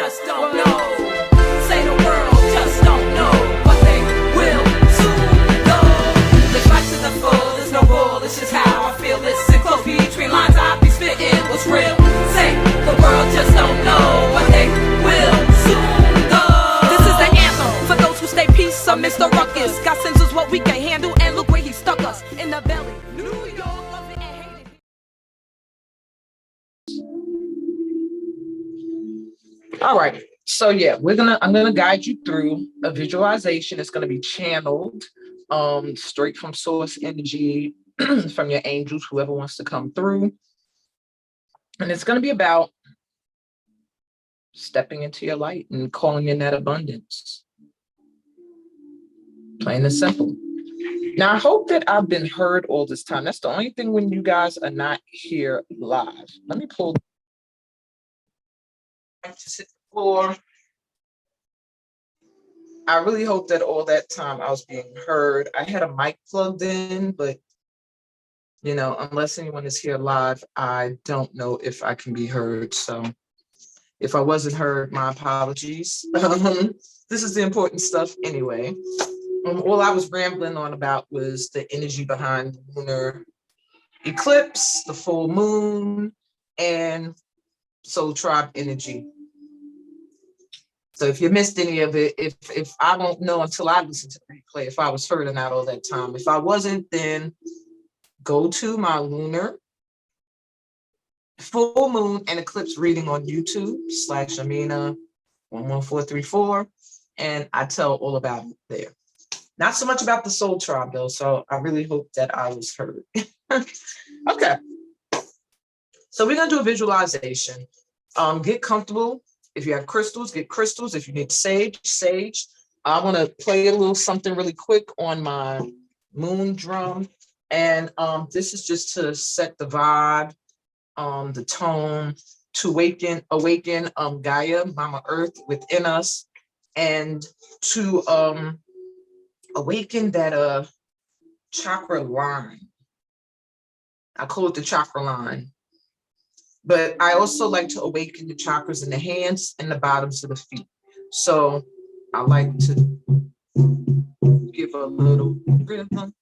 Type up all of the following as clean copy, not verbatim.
just don't know. Say the world just don't know, but they will soon go. Live life to the full, there's no rule, it's just how I feel. Listen close between lines, I be spitting what's real. Say the world just don't know, but they will soon go. This is the anthem for those who stay peace amidst the ruckus. God sends us what we can handle, and look where he stuck us, in the belly. New York, love it and hate it. All right, so yeah, I'm gonna guide you through a visualization. It's gonna be channeled straight from source energy, from your angels, whoever wants to come through. And it's gonna be about stepping into your light and calling in that abundance. Plain and simple. Now, I hope that I've been heard all this time. That's the only thing when you guys are not here live. Let me pull. Just hit the floor. I really hope that all that time I was being heard. I had a mic plugged in, but you know, unless anyone is here live, I don't know if I can be heard. So if I wasn't heard, my apologies. This is the important stuff anyway. All I was rambling on about was the energy behind the lunar eclipse, the full moon, and soul tribe energy. So if you missed any of it, if I won't know until I listen to the replay if I was heard or not all that time. If I wasn't, then go to my lunar full moon and eclipse reading on YouTube /Amina11434, and I tell all about it there. Not so much about the soul tribe though, so I really hope that I was heard. Okay, so we're gonna do a visualization. Get comfortable. If you have crystals, get crystals. If you need sage, sage. I want to play a little something really quick on my moon drum. And this is just to set the vibe, the tone, to awaken Gaia, Mama Earth within us, and to awaken that chakra line. I call it the chakra line. But I also like to awaken the chakras in the hands and the bottoms of the feet. So I like to give a little rhythm.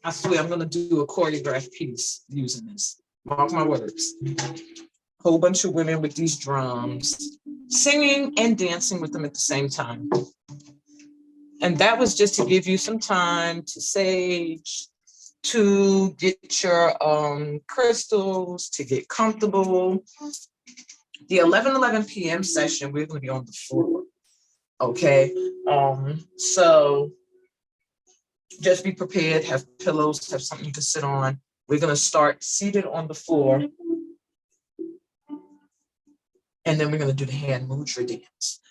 I swear I'm gonna do a choreographed piece using this. Mark my words. Whole bunch of women with these drums, singing and dancing with them at the same time. And that was just to give you some time to sage, to get your crystals, to get comfortable. The 11:11 p.m. session, we're gonna be on the floor. Okay. So just be prepared, have pillows, have something you can sit on. We're gonna start seated on the floor. And then we're gonna do the hand mudra dance.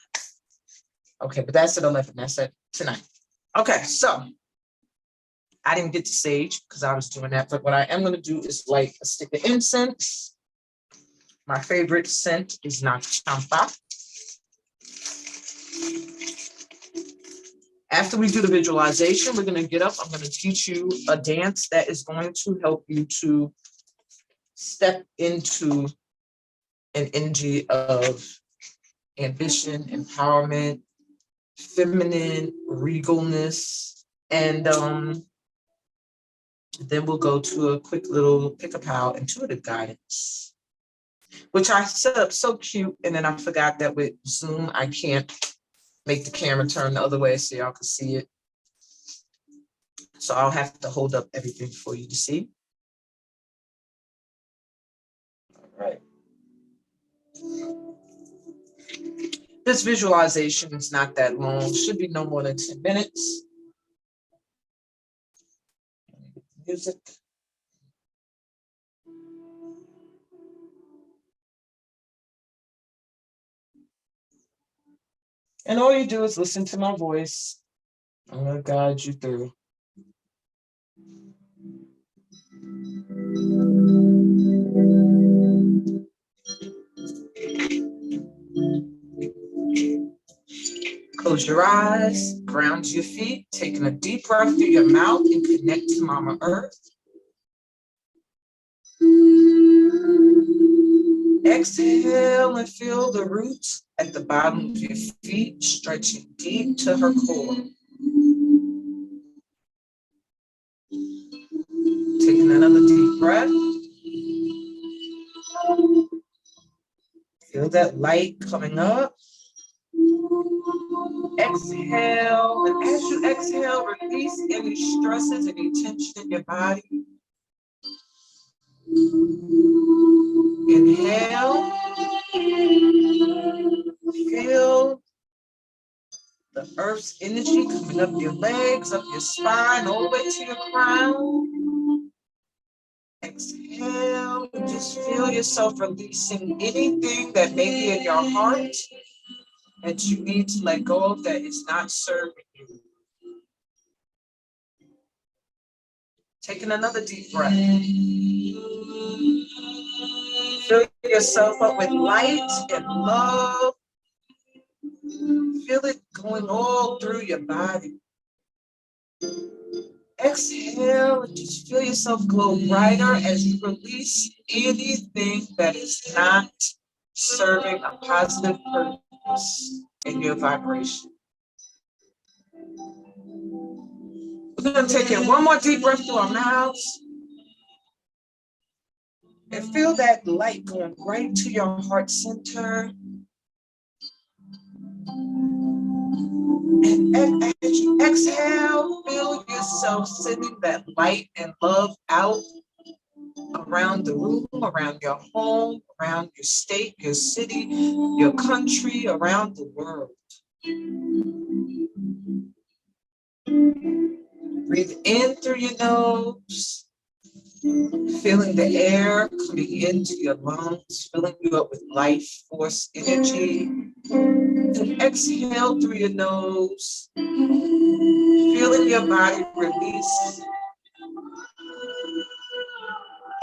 Okay, but that's at 11, that's at tonight. Okay, so I didn't get to sage because I was doing that, but what I am gonna do is light a stick of incense. My favorite scent is Nag Champa. After we do the visualization, we're gonna get up. I'm gonna teach you a dance that is going to help you to step into an energy of ambition, empowerment, feminine regalness, and Then we'll go to a quick little pick-a-pow intuitive guidance, which I set up so cute. And then I forgot that with Zoom, I can't make the camera turn the other way so y'all can see it. So I'll have to hold up everything for you to see. All right. This visualization is not that long, should be no more than 10 minutes. Music. And all you do is listen to my voice. I'm going to guide you through. Close your eyes, ground your feet, taking a deep breath through your mouth and connect to Mama Earth. Exhale and feel the roots at the bottom of your feet stretching deep to her core. Taking another deep breath. Feel that light coming up. Exhale, and as you exhale, release any stresses, any tension in your body. Inhale. Feel the earth's energy coming up your legs, up your spine, all the way to your crown. Exhale, and just feel yourself releasing anything that may be in your heart that you need to let go of that is not serving you. Taking another deep breath. Fill yourself up with light and love. Feel it going all through your body. Exhale and just feel yourself glow brighter as you release anything that is not serving a positive purpose in your vibration. We're going to take in one more deep breath through our mouths and feel that light going right to your heart center. And as you exhale, feel yourself sending that light and love out around the room, around your home, around your state, your city, your country, around the world. Breathe in through your nose, feeling the air coming into your lungs, filling you up with life force energy. And exhale through your nose, feeling your body release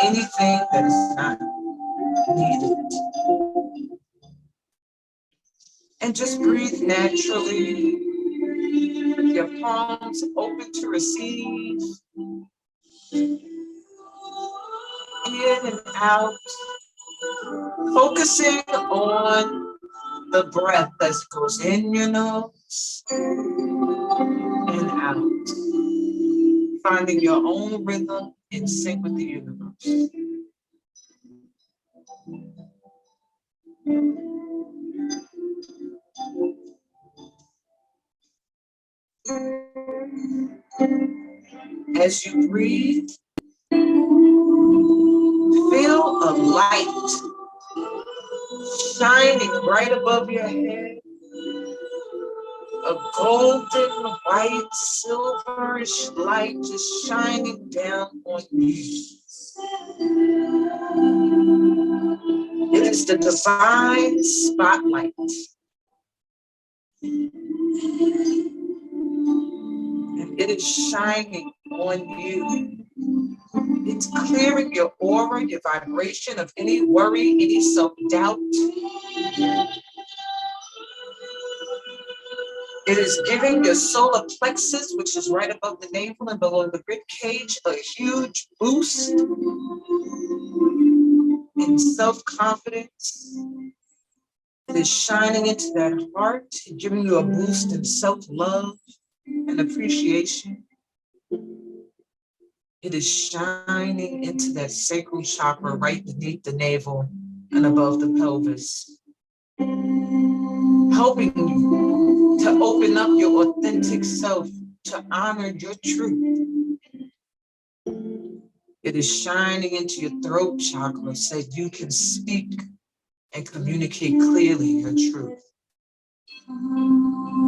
anything that is not needed. And just breathe naturally with your palms open to receive. In and out, focusing on the breath that goes in your nose and out, finding your own rhythm in sync with the universe. As you breathe, feel a light shining right above your head, a golden, white, silverish light just shining down on you. It is the divine spotlight. And it is shining on you. It's clearing your aura, your vibration of any worry, any self-doubt. It is giving your solar plexus, which is right above the navel and below the rib cage, a huge boost in self-confidence. It is shining into that heart and giving you a boost in self-love and appreciation. It is shining into that sacral chakra right beneath the navel and above the pelvis, helping you to open up your authentic self, to honor your truth. It is shining into your throat chakra so you can speak and communicate clearly your truth.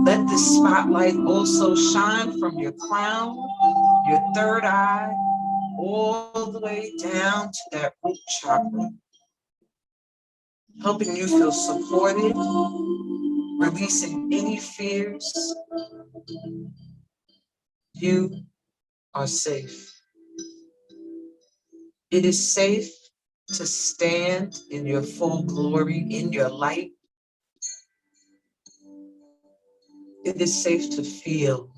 Let the spotlight also shine from your crown, your third eye, all the way down to that root chakra, helping you feel supported, releasing any fears. You are safe. It is safe to stand in your full glory, in your light. It is safe to feel.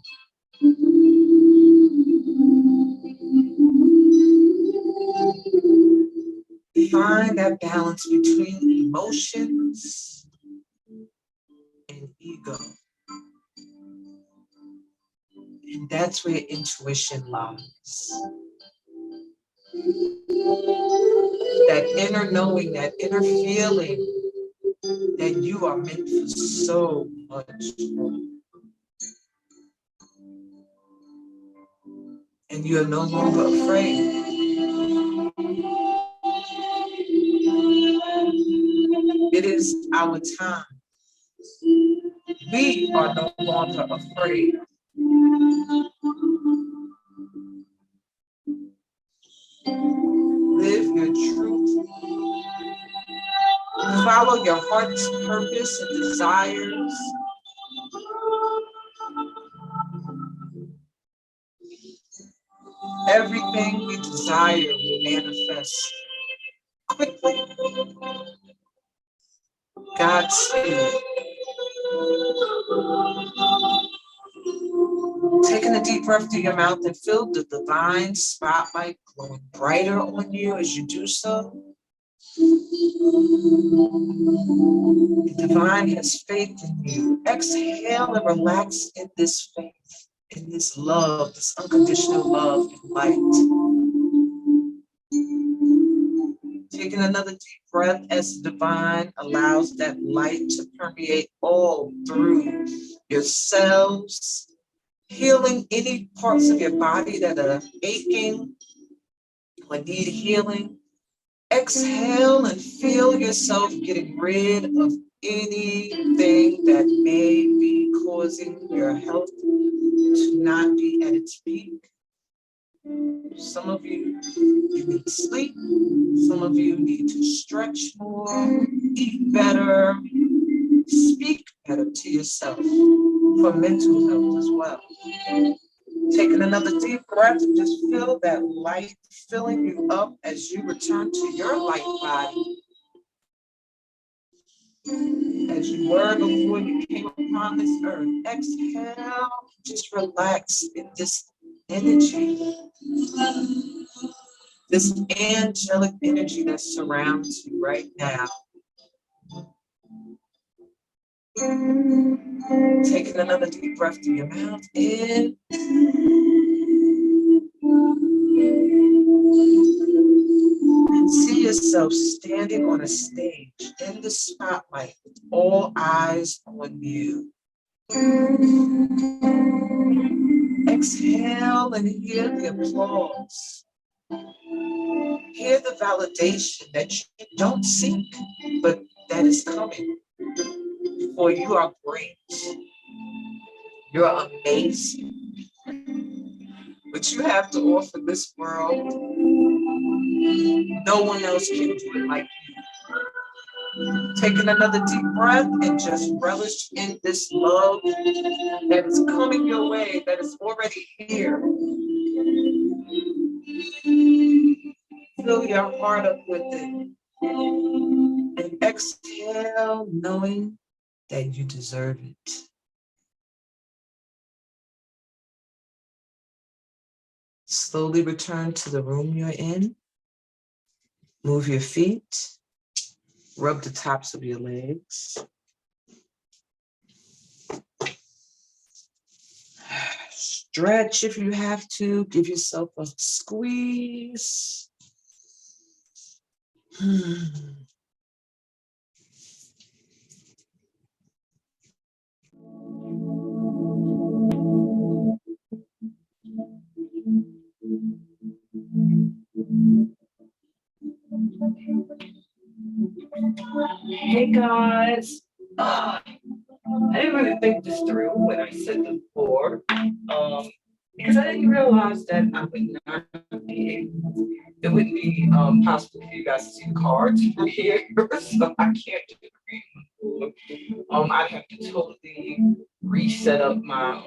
Find that balance between emotions and ego. And that's where intuition lies. That inner knowing, that inner feeling that you are meant for so much more. And you are no longer afraid. It is our time. We are no longer afraid. Live your truth. Follow your heart's purpose and desires. Everything we desire will manifest quickly. Godspeed. Taking a deep breath through your mouth and feel the divine spotlight glowing brighter on you as you do so. The divine has faith in you. Exhale and relax in this faith, in this love, this unconditional love and light. Taking another deep breath as the divine allows that light to permeate all through your cells, healing any parts of your body that are aching or need healing. Exhale and feel yourself getting rid of anything that may be causing your health to not be at its peak. Some of you need sleep. Some of you need to stretch more, eat better, speak better to yourself for mental health as well. Taking another deep breath and just feel that light filling you up as you return to your light body. As you were before you came upon this earth. Exhale, just relax in this energy. This angelic energy that surrounds you right now. Taking another deep breath through your mouth. In. And see yourself standing on a stage in the spotlight with all eyes on you. Exhale and hear the applause. Hear the validation that you don't seek, but that is coming. For you are great. You're amazing. What you have to offer this world, no one else can do it like you. Taking another deep breath and just relish in this love that is coming your way, that is already here. Fill your heart up with it. And exhale, knowing that you deserve it. Slowly return to the room you're in. Move your feet. Rub the tops of your legs. Stretch if you have to. Give yourself a squeeze. Hey guys. I didn't really think this through when I said the before, because I didn't realize that I would not be able, it wouldn't be possible for you guys to see the cards from here, so I can't do the reading. I'd have to totally reset up my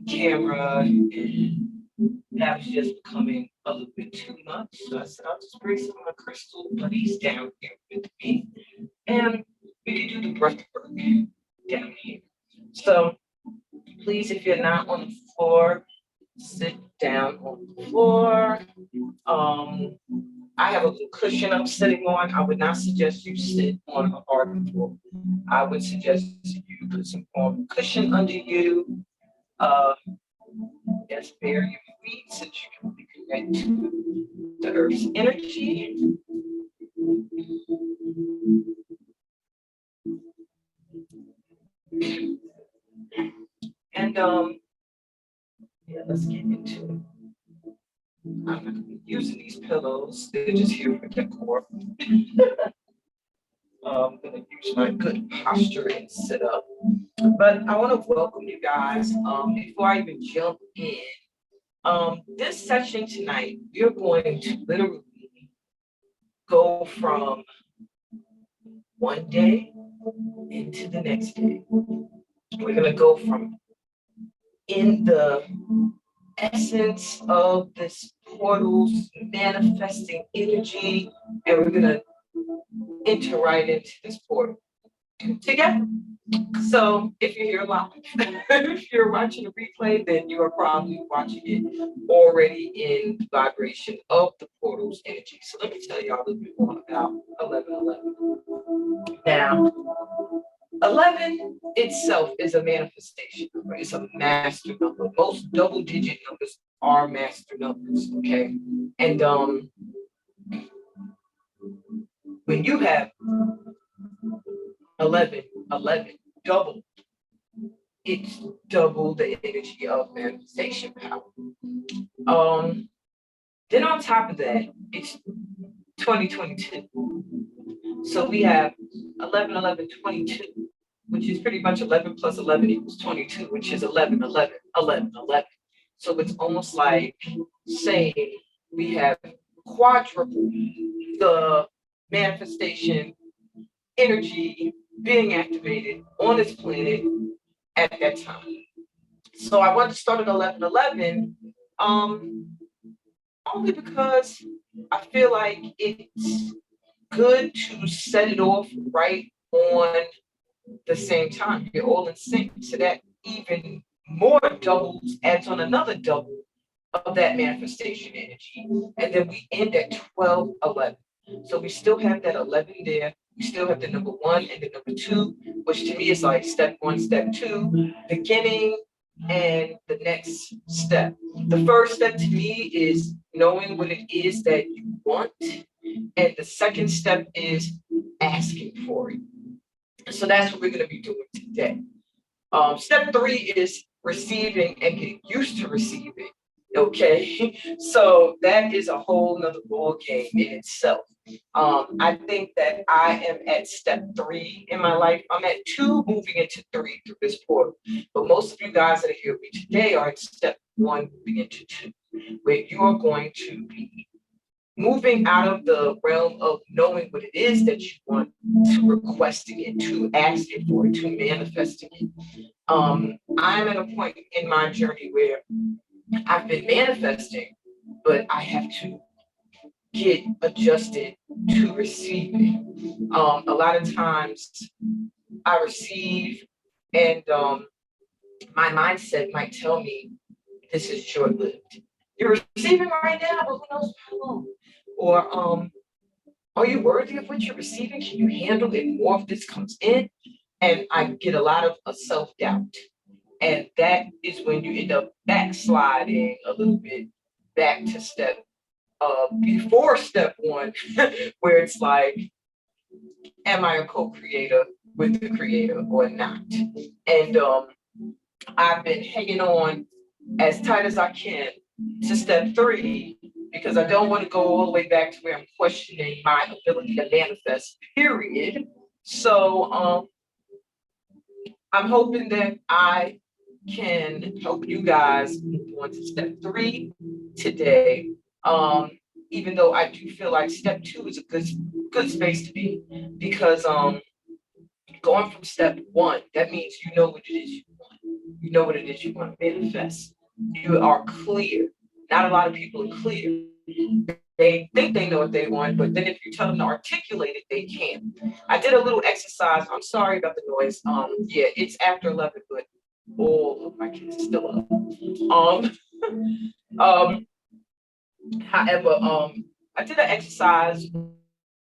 camera, and that was just becoming a little bit too much. So I said I'll just bring some of my crystal buddies down here with me, and we can do the breath work down here. So please, if you're not on the floor, sit down on the floor. I have a little cushion I'm sitting on. I would not suggest you sit on a hard floor. I would suggest you put some form of cushion under you. Yes, bare your feet so you can reconnect to the earth's energy. And yeah, let's get into it. I'm not going to be using these pillows. They're just here for decor. I'm going to use my good posture and sit up. But I want to welcome you guys. Before I even jump in, this session tonight, we're going to literally go from one day into the next day. We're going to go from in the essence of this portal's manifesting energy, and we're going to enter right into this portal together. So if you're here live, if you're watching a replay, then you are probably watching it already in the vibration of the portal's energy. So let me tell y'all a little bit more about 1111. Now, 11 itself is a manifestation number. It's a master number. Most double-digit numbers are master numbers, okay? And when you have 11, double, it's double the energy of manifestation power. Then on top of that, it's 2022. So we have 11, 11, 22, which is pretty much 11 plus 11 equals 22, which is 11, 11, 11, 11. So it's almost like saying we have quadrupled the manifestation energy being activated on this planet at that time. So I want to start at 1111, only because I feel like it's good to set it off right on the same time. You're all in sync. So that even more doubles, adds on another double of that manifestation energy. And then we end at 1211. So we still have that 11 there. We still have the number 1 and the number 2, which to me is like step 1, step 2, beginning and the next step. The first step to me is knowing what it is that you want. And the second step is asking for it. So that's what we're going to be doing today. Step 3 is receiving and getting used to receiving. Okay, so that is a whole nother ball game in itself. I think that I am at step 3 in my life. I'm at 2, moving into 3 through this portal. But most of you guys that are here with me today are at step 1, moving into 2, where you are going to be moving out of the realm of knowing what it is that you want to requesting it, to asking for it, to manifesting it. I'm at a point in my journey where I've been manifesting, but I have to get adjusted to receiving. A lot of times I receive, and my mindset might tell me this is short-lived. You're receiving right now, but who knows how long? Or are you worthy of what you're receiving? Can you handle it? More of this comes in, and I get a lot of self-doubt. And that is when you end up backsliding a little bit back to step before step one, where it's like, am I a co-creator with the creator or not? And I've been hanging on as tight as I can to step three because I don't want to go all the way back to where I'm questioning my ability to manifest, period. So I'm hoping that I can help you guys move on to step three today. Even though I do feel like step two is a good space to be, because going from step one, that means you know what it is you want. You know what it is you want to manifest. You are clear. Not a lot of people are clear. They think they know what they want, but then if you tell them to articulate it, they can't. I did a little exercise. I'm sorry about the noise. Yeah, it's after 11, but all of my kids are still up. Um, however, I did an exercise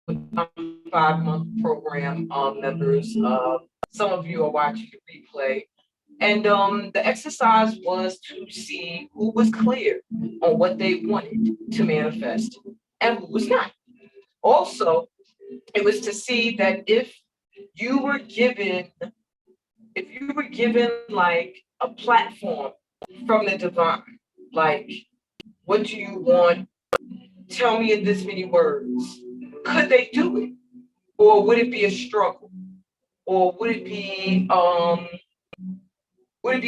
with my 5-month program members. Some of you are watching the replay. And the exercise was to see who was clear on what they wanted to manifest and who was not. Also, it was to see that you were given, if you were given like a platform from the divine, like, what do you want? Tell me in this many words. Could they do it? Or would it be a struggle? Or would it be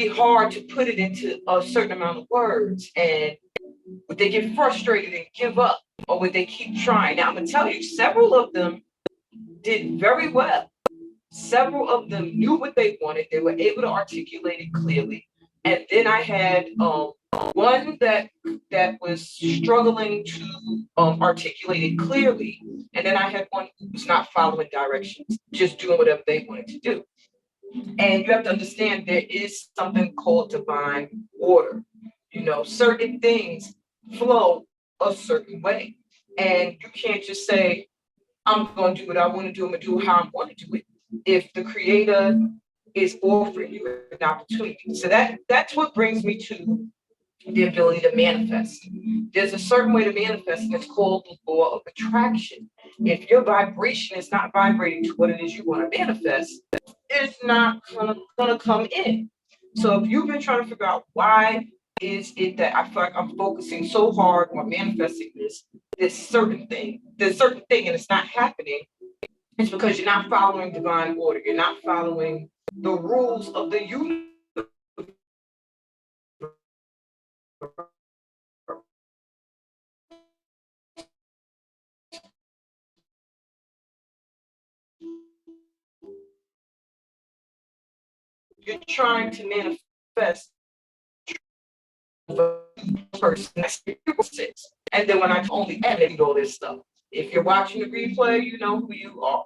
hard to put it into a certain amount of words? And would they get frustrated and give up? Or would they keep trying? Now, I'm going to tell you, several of them did very well. Several of them knew what they wanted. They were able to articulate it clearly. And then I had one that was struggling to articulate it clearly. And then I had one who was not following directions, just doing whatever they wanted to do. And you have to understand there is something called divine order. You know, certain things flow a certain way. And you can't just say, I'm going to do what I want to do, I'm going to do how I want to do it. If the creator is offering you an opportunity. So that's what brings me to the ability to manifest. There's a certain way to manifest, and it's called the law of attraction. If your vibration is not vibrating to what it is you want to manifest, it's not gonna come in. So if you've been trying to figure out why is it that I feel like I'm focusing so hard on manifesting this certain thing, and it's not happening, it's because you're not following divine order. You're not following the rules of the universe. You're trying to manifest the person that's six. And then when I only edit all this stuff, if you're watching the replay, you know who you are.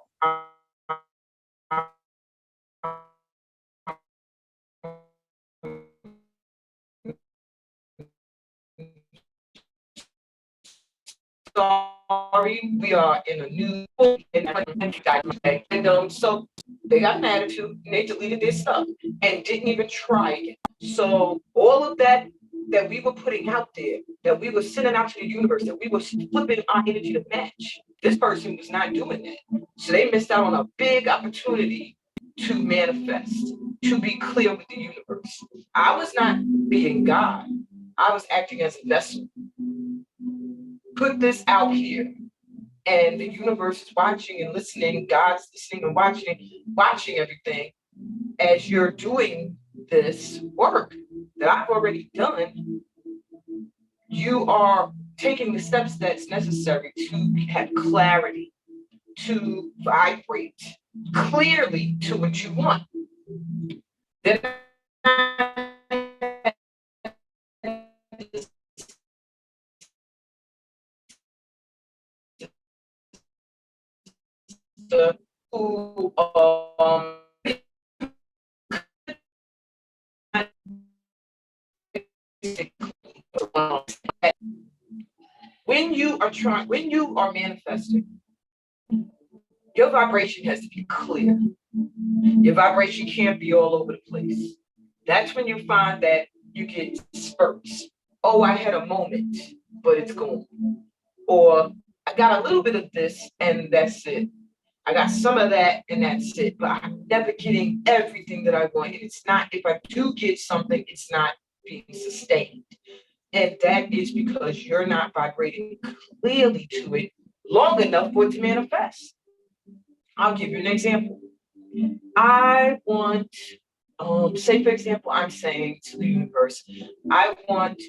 Sorry, we are in a new and so they got an attitude and they deleted their stuff and didn't even try again. So all of that we were putting out there, that we were sending out to the universe, that we were flipping our energy to match, this person was not doing that. So they missed out on a big opportunity to manifest, to be clear with the universe. I was not being God. I was acting as a vessel. Put this out here, and the universe is watching and listening. God's listening and watching everything as you're doing this work that I've already done. You are taking the steps that's necessary to have clarity, to vibrate clearly to what you want. Then who when you are manifesting, your vibration has to be clear. Your vibration can't be all over the place. That's when you find that you get spurts. Oh, I had a moment, but it's gone. Or I got a little bit of this and that's it. I got some of that and that's it. But I'm never getting everything that I want. And it's not, if I do get something, it's not being sustained. And that is because you're not vibrating clearly to it long enough for it to manifest. I'll give you an example. I want, say for example, I'm saying to the universe, I want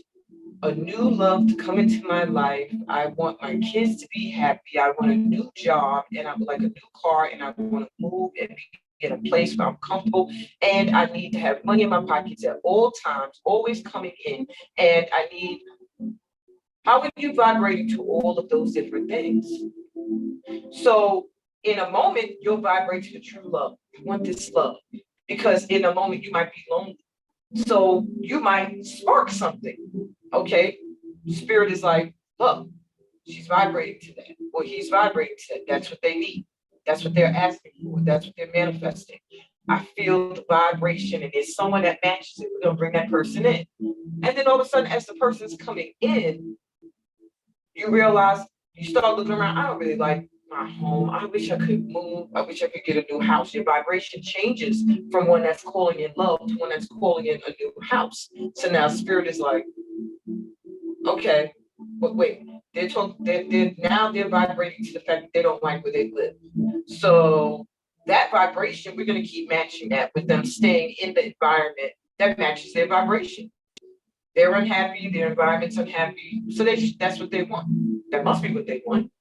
a new love to come into my life. I want my kids to be happy. I want a new job and I would like a new car and I want to move and be in a place where I'm comfortable. And I need to have money in my pockets at all times, always coming in. And I need, how are you vibrating to all of those different things? So in a moment, you'll vibrate to the true love. You want this love. Because in a moment, you might be lonely. So you might spark something. Okay. Spirit is like, look, she's vibrating to that, or he's vibrating to that. That's what they need. That's what they're asking for. That's what they're manifesting. I feel the vibration, and there's someone that matches it. We're gonna bring that person in. And then all of a sudden, as the person's coming in, you realize, you start looking around. I don't really like my home. I wish I could move. I wish I could get a new house. Your vibration changes from one that's calling in love to one that's calling in a new house. So now spirit is like, okay, but wait, they're vibrating to the fact that they don't like where they live. So that vibration, we're going to keep matching that with them staying in the environment that matches their vibration. They're unhappy, their environment's unhappy, so that's what they want. That must be what they want.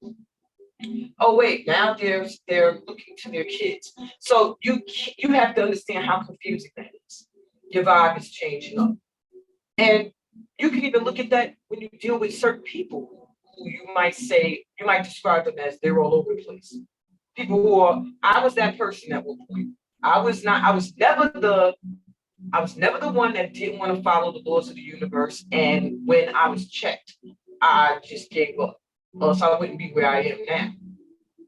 Oh wait, now they're looking to their kids. So you have to understand how confusing that is. Your vibe is changing up, and you can even look at that when you deal with certain people who you might describe them as they're all over the place. People who are, I was that person at one point. I was never the one that didn't want to follow the laws of the universe. And when I was checked, I just gave up. Or else I wouldn't be where I am now.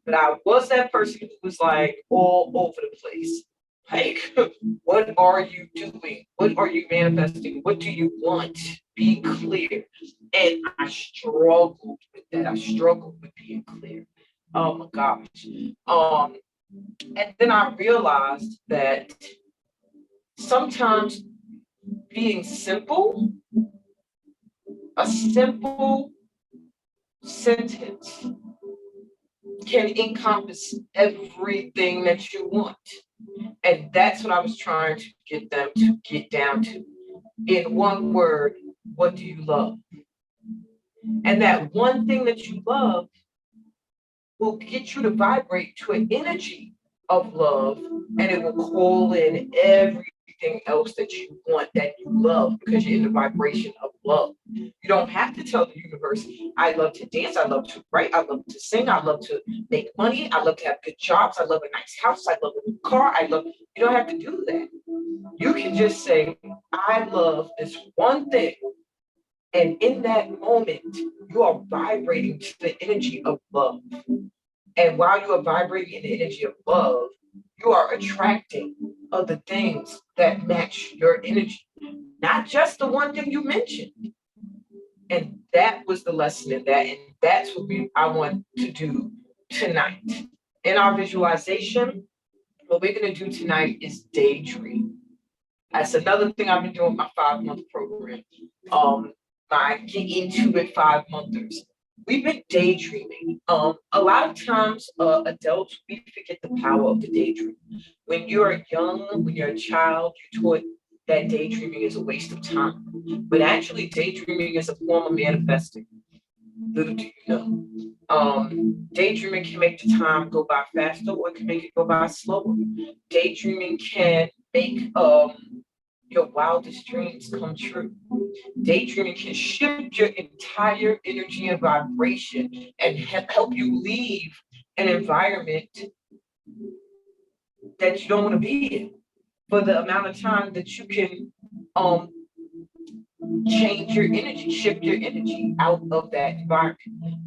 But I was that person who was like all over the place. Like, what are you doing? What are you manifesting? What do you want? Be clear. And I struggled with that. I struggled with being clear. Oh my gosh. And then I realized that sometimes being simple, a simple sentence can encompass everything that you want. And that's what I was trying to get them to get down to. In one word, what do you love? And that one thing that you love will get you to vibrate to an energy of love, and it will call in everything else that you want, that you love, because you're in the vibration of love. You don't have to tell the universe, I love to dance, I love to write, I love to sing, I love to make money, I love to have good jobs, I love a nice house, I love a new car, you don't have to do that. You can just say, I love this one thing. And in that moment, you are vibrating to the energy of love. And while you are vibrating in the energy of love, you are attracting other things that match your energy, not just the one thing you mentioned. And that was the lesson in that. And that's what I want to do tonight. In our visualization, what we're going to do tonight is daydream. That's another thing I've been doing with my 5-month program. My Get Into It 5-monthers. We've been daydreaming. A lot of times, adults, we forget the power of the daydream. When you're young, when you're a child, you're taught that daydreaming is a waste of time. But actually, daydreaming is a form of manifesting. Little do you know. Daydreaming can make the time go by faster, or it can make it go by slower. Daydreaming can make your wildest dreams come true. Daydreaming can shift your entire energy and vibration and help you leave an environment that you don't want to be in for the amount of time that you can change your energy, shift your energy out of that environment.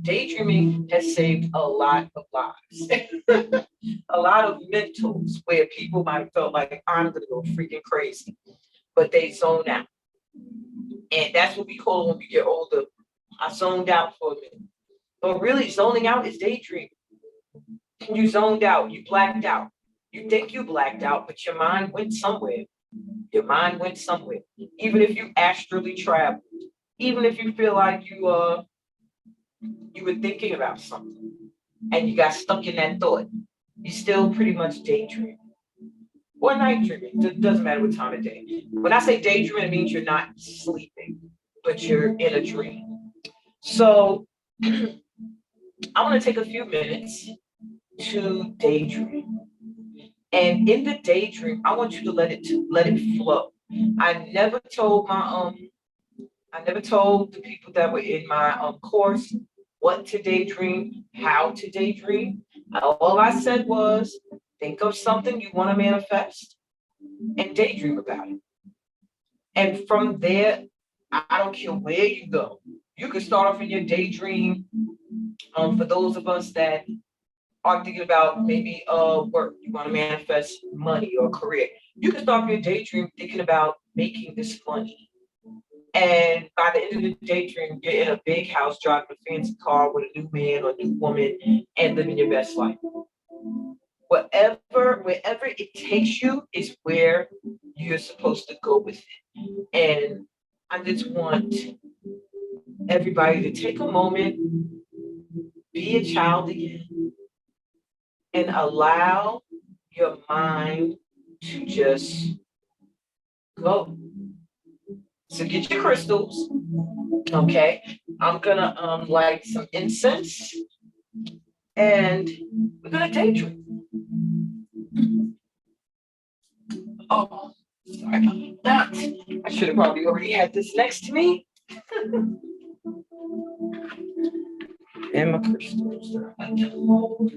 Daydreaming has saved a lot of lives. A lot of mentals where people might have felt like, I'm going to go freaking crazy. but they zone out. And that's what we call when we get older. I zoned out for a minute. But really, zoning out is daydreaming. You zoned out, you blacked out. You think you blacked out, but your mind went somewhere. Your mind went somewhere. Even if you astrally traveled, even if you feel like you were thinking about something and you got stuck in that thought, you still pretty much daydream. Or night dreaming. It doesn't matter what time of day. When I say daydreaming, it means you're not sleeping, but you're in a dream. So I want to take a few minutes to daydream. And in the daydream, I want you to let it flow. I never told the people that were in my course what to daydream, how to daydream. All I said was think of something you want to manifest and daydream about it. And from there, I don't care where you go. You can start off in your daydream. For those of us that are thinking about maybe work, you want to manifest money or career. You can start your daydream thinking about making this money. And by the end of the daydream, you're in a big house, driving a fancy car with a new man or new woman, and living your best life. Wherever it takes you is where you're supposed to go with it. And I just want everybody to take a moment, be a child again, and allow your mind to just go. So get your crystals, okay? I'm gonna light some incense, and we're gonna daydream. Oh, sorry about that. I should have probably already had this next to me. And my crystals that I like to hold.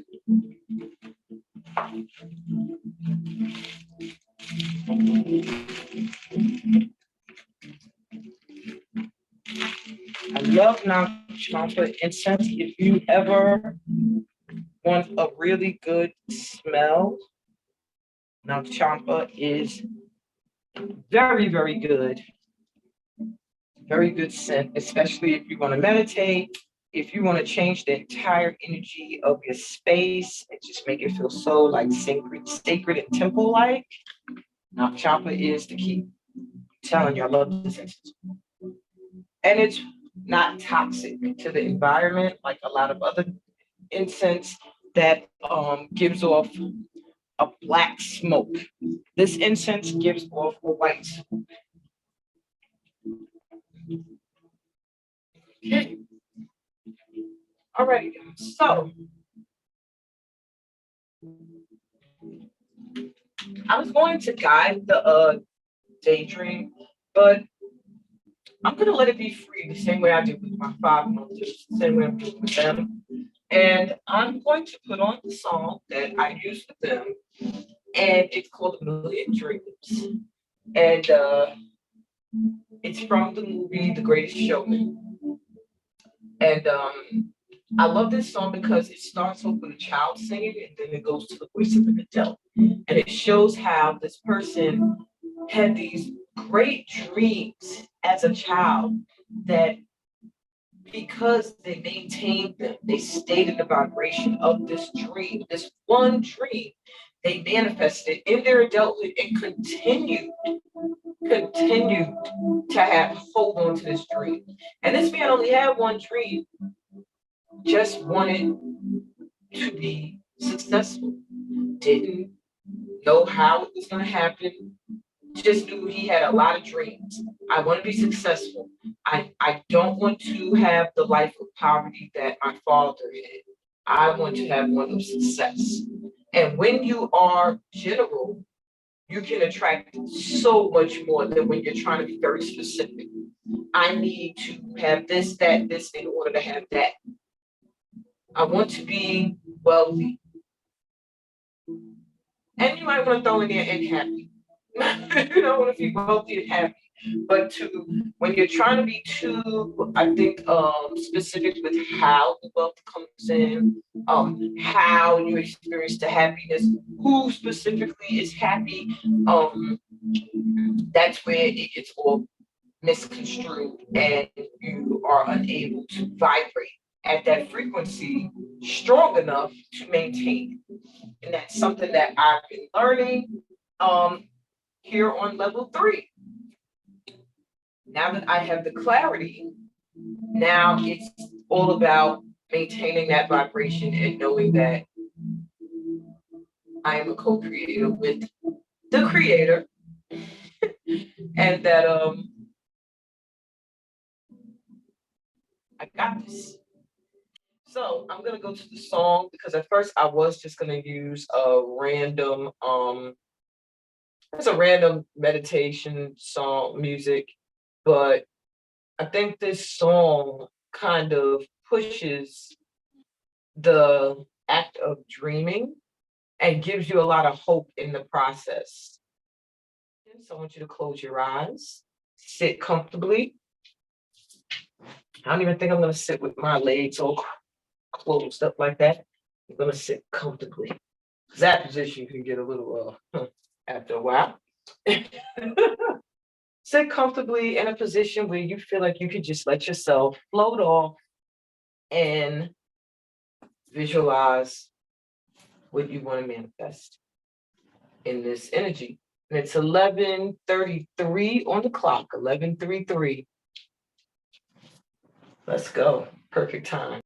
I love non-chocolate incense. If you ever want a really good smell, non-champa is very, very good. Very good scent, especially if you want to meditate, if you want to change the entire energy of your space and just make it feel so like sacred and temple-like. Non-champa is the key. I'm telling you, I love this incense. And it's not toxic to the environment like a lot of other incense that gives off a black smoke. This incense gives off a white smoke. Okay. All right, so I was going to guide the daydream, but I'm gonna let it be free the same way I did with my 5 months, the same way I'm doing with them. And I'm going to put on the song that I use with them, and it's called A Million Dreams. And it's from the movie The Greatest Showman. And I love this song because it starts off with a child singing and then it goes to the voice of an adult. And it shows how this person had these great dreams as a child that because they maintained them, they stayed in the vibration of this dream, this one dream, they manifested in their adulthood and continued to have hold on to this dream. And this man only had one dream, just wanted to be successful. Didn't know how it was going to happen. Just knew he had a lot of dreams. I want to be successful. I don't want to have the life of poverty that my father had. I want to have one of success. And when you are general, you can attract so much more than when you're trying to be very specific. I need to have this, that, this in order to have that. I want to be wealthy. And you might want to throw in there and happy. You don't want to be wealthy and happy. But when you're trying to be too, I think, specific with how the wealth comes in, how you experience the happiness, who specifically is happy, that's where it gets all misconstrued and you are unable to vibrate at that frequency strong enough to maintain it. And that's something that I've been learning here on level 3. Now that I have the clarity, now it's all about maintaining that vibration and knowing that I am a co-creator with the creator and that I got this. So I'm gonna go to the song because at first I was just gonna use a random it's a random meditation song music, but I think this song kind of pushes the act of dreaming and gives you a lot of hope in the process. So I want you to close your eyes, sit comfortably. I don't even think I'm gonna sit with my legs all closed up like that. I'm gonna sit comfortably. That position can get a little after a while. Sit comfortably in a position where you feel like you could just let yourself float off and visualize what you want to manifest in this energy. And it's 11:33 on the clock, 11:33. Let's go. Perfect time.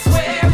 Swear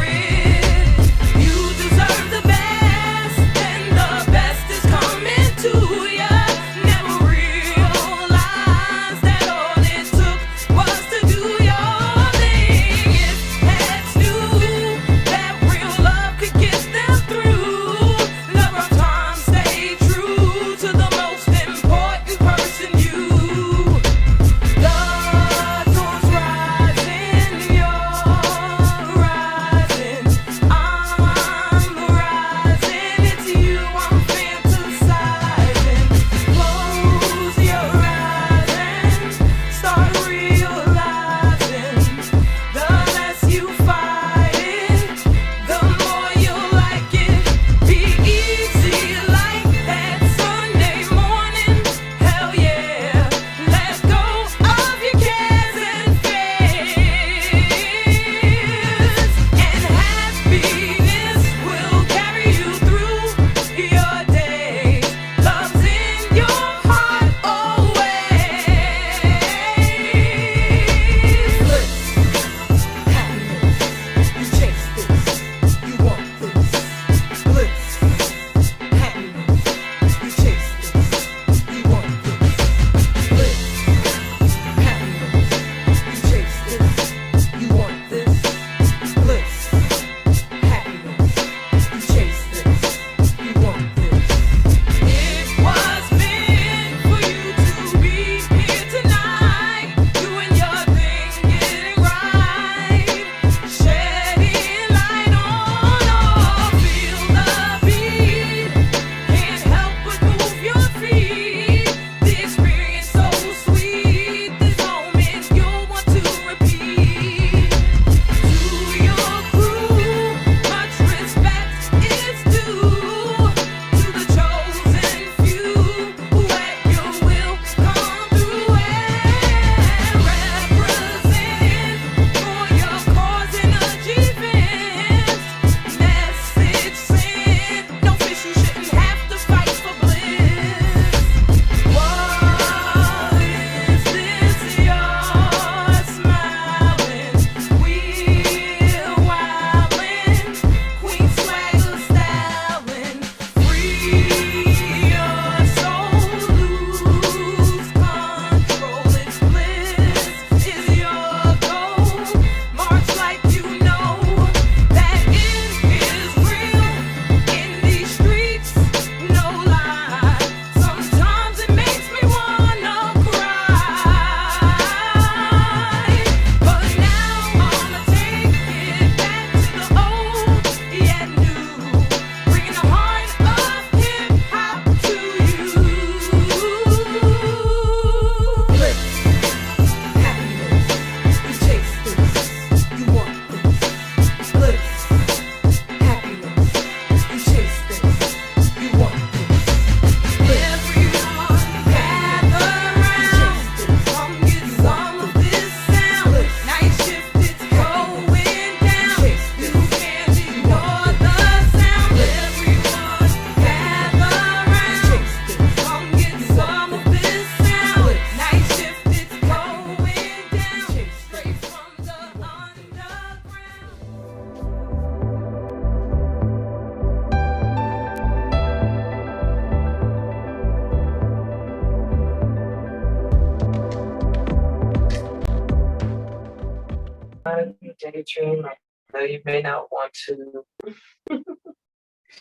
daydream. I know you may not want to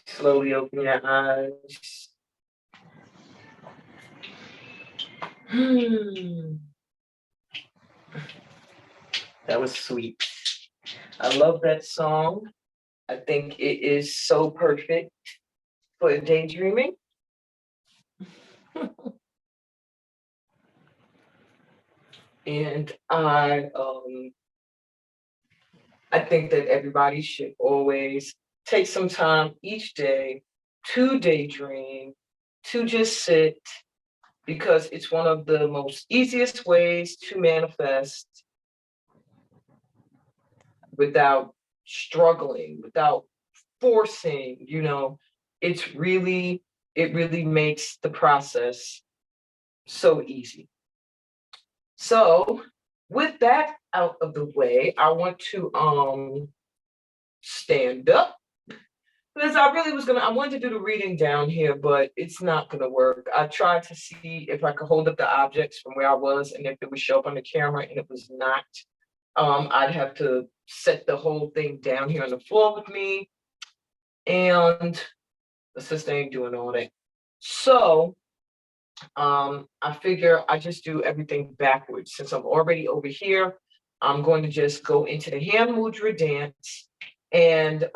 slowly open your eyes. That was sweet. I love that song. I think it is so perfect for daydreaming. And I think that everybody should always take some time each day to daydream, to just sit, because it's one of the most easiest ways to manifest without struggling, without forcing, it really makes the process so easy. So with that out of the way, I want to stand up. Because I wanted to do the reading down here, but it's not gonna work. I tried to see if I could hold up the objects from where I was and if it would show up on the camera, and it was not. I'd have to set the whole thing down here on the floor with me, and the sister ain't doing all that. So I figure I just do everything backwards. Since I'm already over here, I'm going to just go into the hand mudra dance, and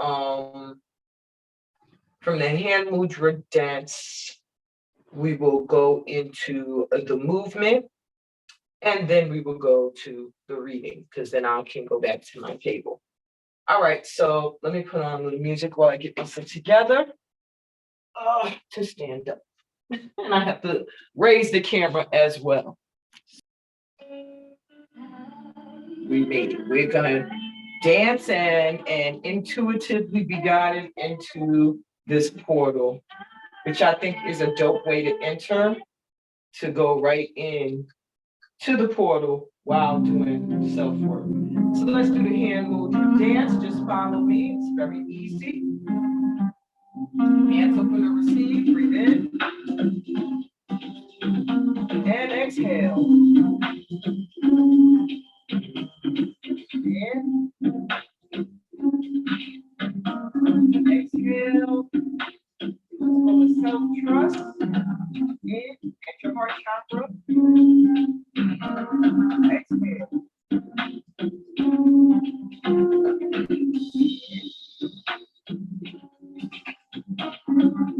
from the hand mudra dance, we will go into the movement, and then we will go to the reading, because then I can go back to my table. All right, so let me put on a little music while I get myself together to stand up. And I have to raise the camera as well. We made it. We're gonna dance and intuitively be guided into this portal, which I think is a dope way to enter, to go right in to the portal while doing self-work. So let's do the hand mudra dance. Just follow me. It's very easy. Hands open to receive. Breathe in. And exhale. In. Exhale. Full of self-trust. In. At your heart chakra. Exhale.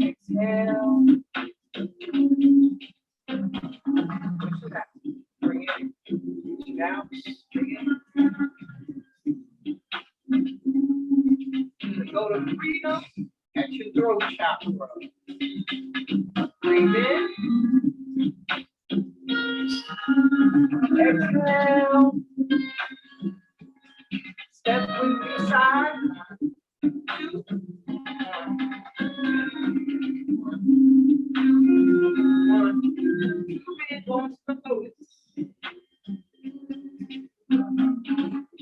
Exhale. Push it out. Bring it in. Push it out. Bring it in. Go to freedom at your throat chakra. Breathe in. Exhale. Step with me side. 2. 1. 2 minutes on the notes.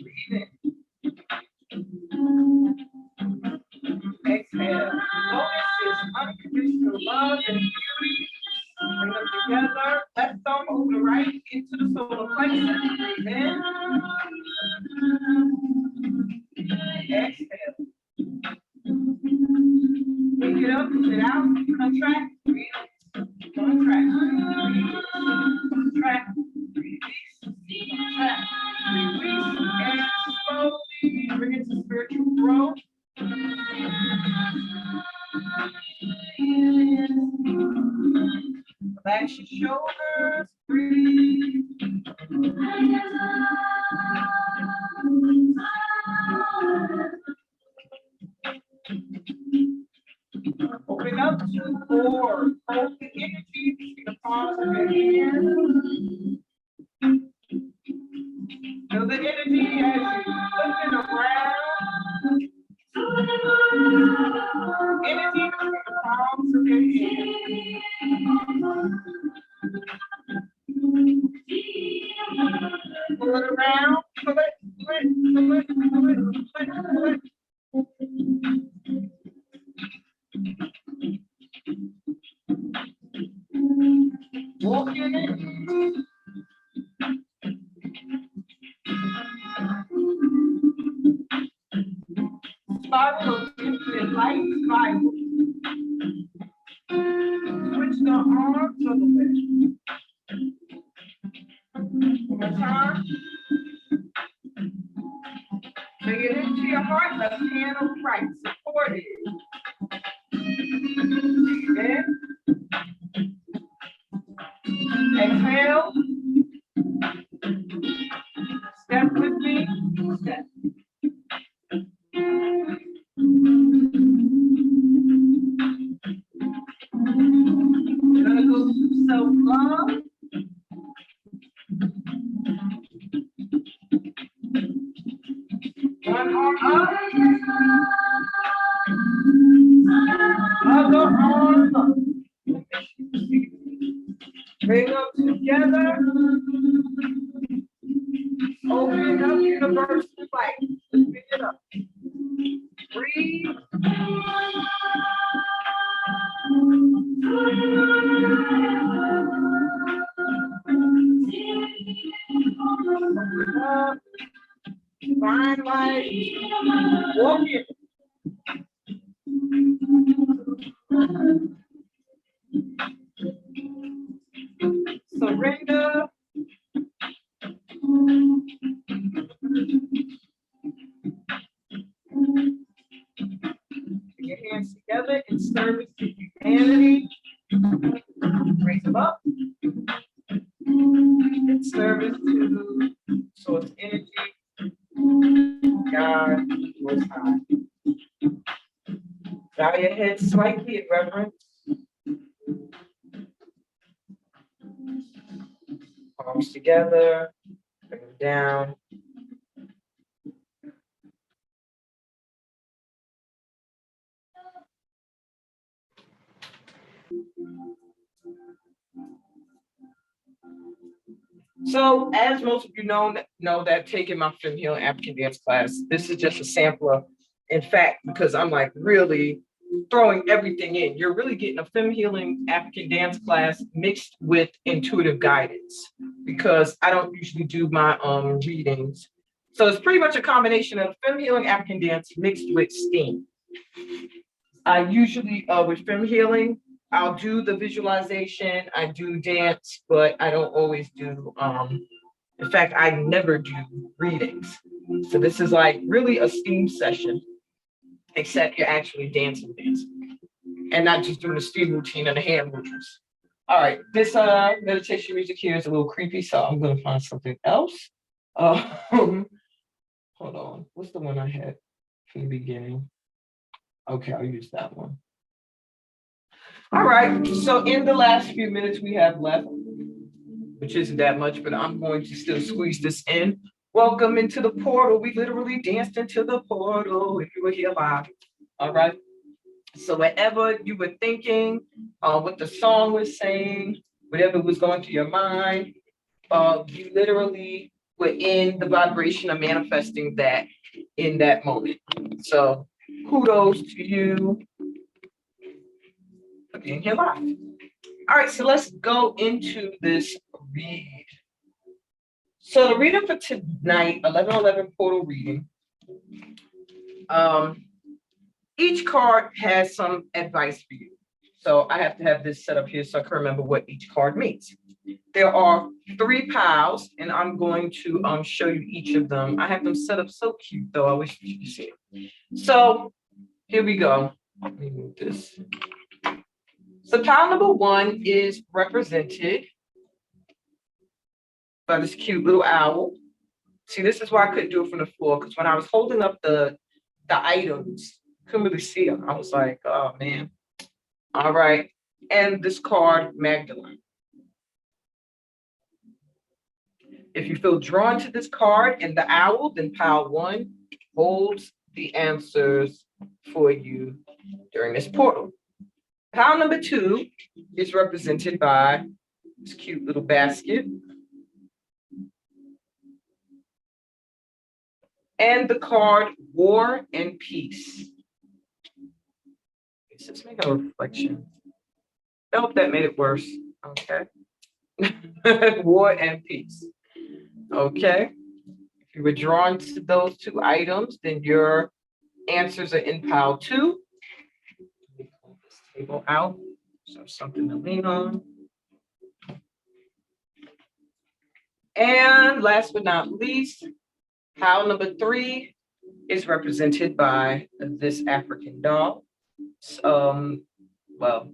Breathe in. Exhale. Notice this unconditional love and beauty. Bring them together. Left thumb over the right into the solar plexus. Breathe in. Exhale. Pick it up, push it out, contract, breathe. Contract, breathe. Contract, release. Contract, release. And slowly bring it to spiritual growth. Relax your shoulders, breathe. Open up to 4. Hold the energy between the palms of your hands. Feel the energy as you looking around. Energy between the palms of your hands. Pull it around. Pull it, pull it, pull it, pull it, pull it, pull it. Walk in it. spiral into a light spiral. Switch the arms of the way. One more time. Bring it into your heart, left hand on right, support it. Breathe in. Exhale. Step with me. Step. We're gonna go to self-love. One arm up. Other arm up. Bring them together. Open up universal light. Let's pick it up. Breathe. Open up. Divine light. Walk it. Surrender. Put your hands together in service to humanity. Raise them up. In service to source energy. God Most High. Bow your head slightly in reverence. Palms together. Bring them down. So, as most of you know that taking my FEMhealing African Dance class, this is just a sampler. In fact, because I'm like really throwing everything in, you're really getting a FEMhealing African Dance class mixed with intuitive guidance, because I don't usually do my readings. So it's pretty much a combination of FEMhealing African Dance mixed with STEAM. I usually, with FEMhealing, I'll do the visualization, I do dance, but I don't always do, in fact, I never do readings. So this is like really a STEAM session, except you're actually dancing, and not just doing a STEAM routine and the hand movements. All right, this meditation music here is a little creepy, so I'm gonna find something else. Hold on, what's the one I had from the beginning? Okay, I'll use that one. All right, so in the last few minutes we have left, which isn't that much, but I'm going to still squeeze this in. Welcome into the portal. We literally danced into the portal if you were here live. All right. So whatever you were thinking, what the song was saying, whatever was going through your mind, you literally were in the vibration of manifesting that in that moment. So kudos to you for being here live. All right, so let's go into this read. So the reading for tonight, 11/11 portal reading. Each card has some advice for you. So I have to have this set up here so I can remember what each card means. There are 3 piles, and I'm going to show you each of them. I have them set up so cute, though. I wish you could see them. So here we go. Let me move this. So pile number 1 is represented by this cute little owl. See, this is why I couldn't do it from the floor, because when I was holding up the items, couldn't really see them. I was like, oh man. All right. And this card, Magdalene. If you feel drawn to this card and the owl, then pile 1 holds the answers for you during this portal. Pile number 2 is represented by this cute little basket. And the card War and Peace. Is this making a reflection? Nope, that made it worse. Okay. War and Peace. Okay. If you were drawn to those 2 items, then you're answers are in pile 2. Let me pull this table out so I have something to lean on. And last but not least, pile number 3 is represented by this African doll. Well,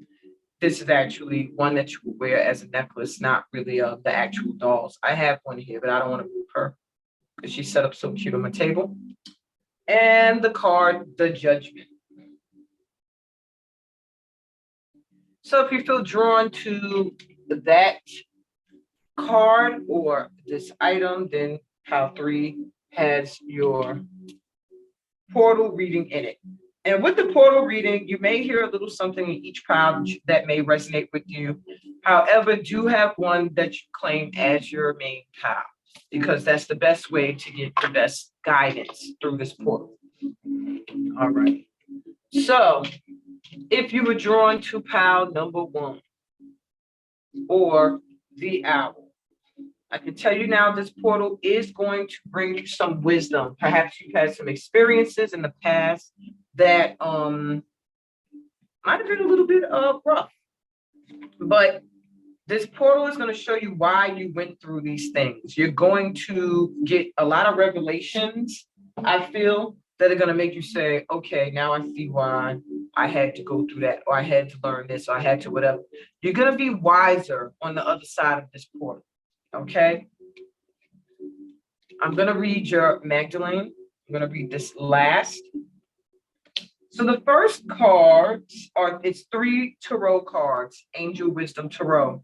this is actually one that you will wear as a necklace, not really the actual dolls. I have one here, but I don't want to move her because she's set up so cute on my table. And the card, the Judgment. So if you feel drawn to that card or this item, then pile 3 has your portal reading in it. And with the portal reading, you may hear a little something in each pile that may resonate with you. However, do have one that you claim as your main pile, because that's the best way to get the best guidance through this portal. All right. So if you were drawn to pile number 1 or the owl, I can tell you now this portal is going to bring you some wisdom. Perhaps you've had some experiences in the past that might have been a little bit rough. But this portal is going to show you why you went through these things. You're going to get a lot of revelations, I feel, that are going to make you say, okay, now I see why I had to go through that, or I had to learn this, or I had to whatever. You're going to be wiser on the other side of this portal. Okay, I'm going to read your Magdalene. I'm going to read this last. So the first cards it's 3 tarot cards, Angel Wisdom Tarot.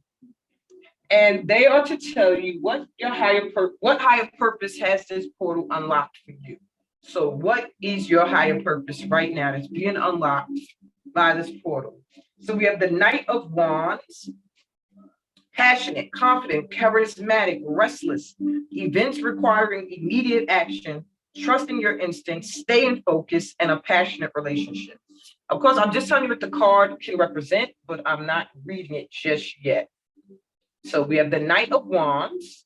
And they are to tell you what your higher purpose has this portal unlocked for you. So what is your higher purpose right now that's being unlocked by this portal? So we have the Knight of Wands. Passionate, confident, charismatic, restless, events requiring immediate action, trusting your instincts, staying focused, and a passionate relationship. Of course, I'm just telling you what the card can represent, but I'm not reading it just yet. So we have the Knight of Wands.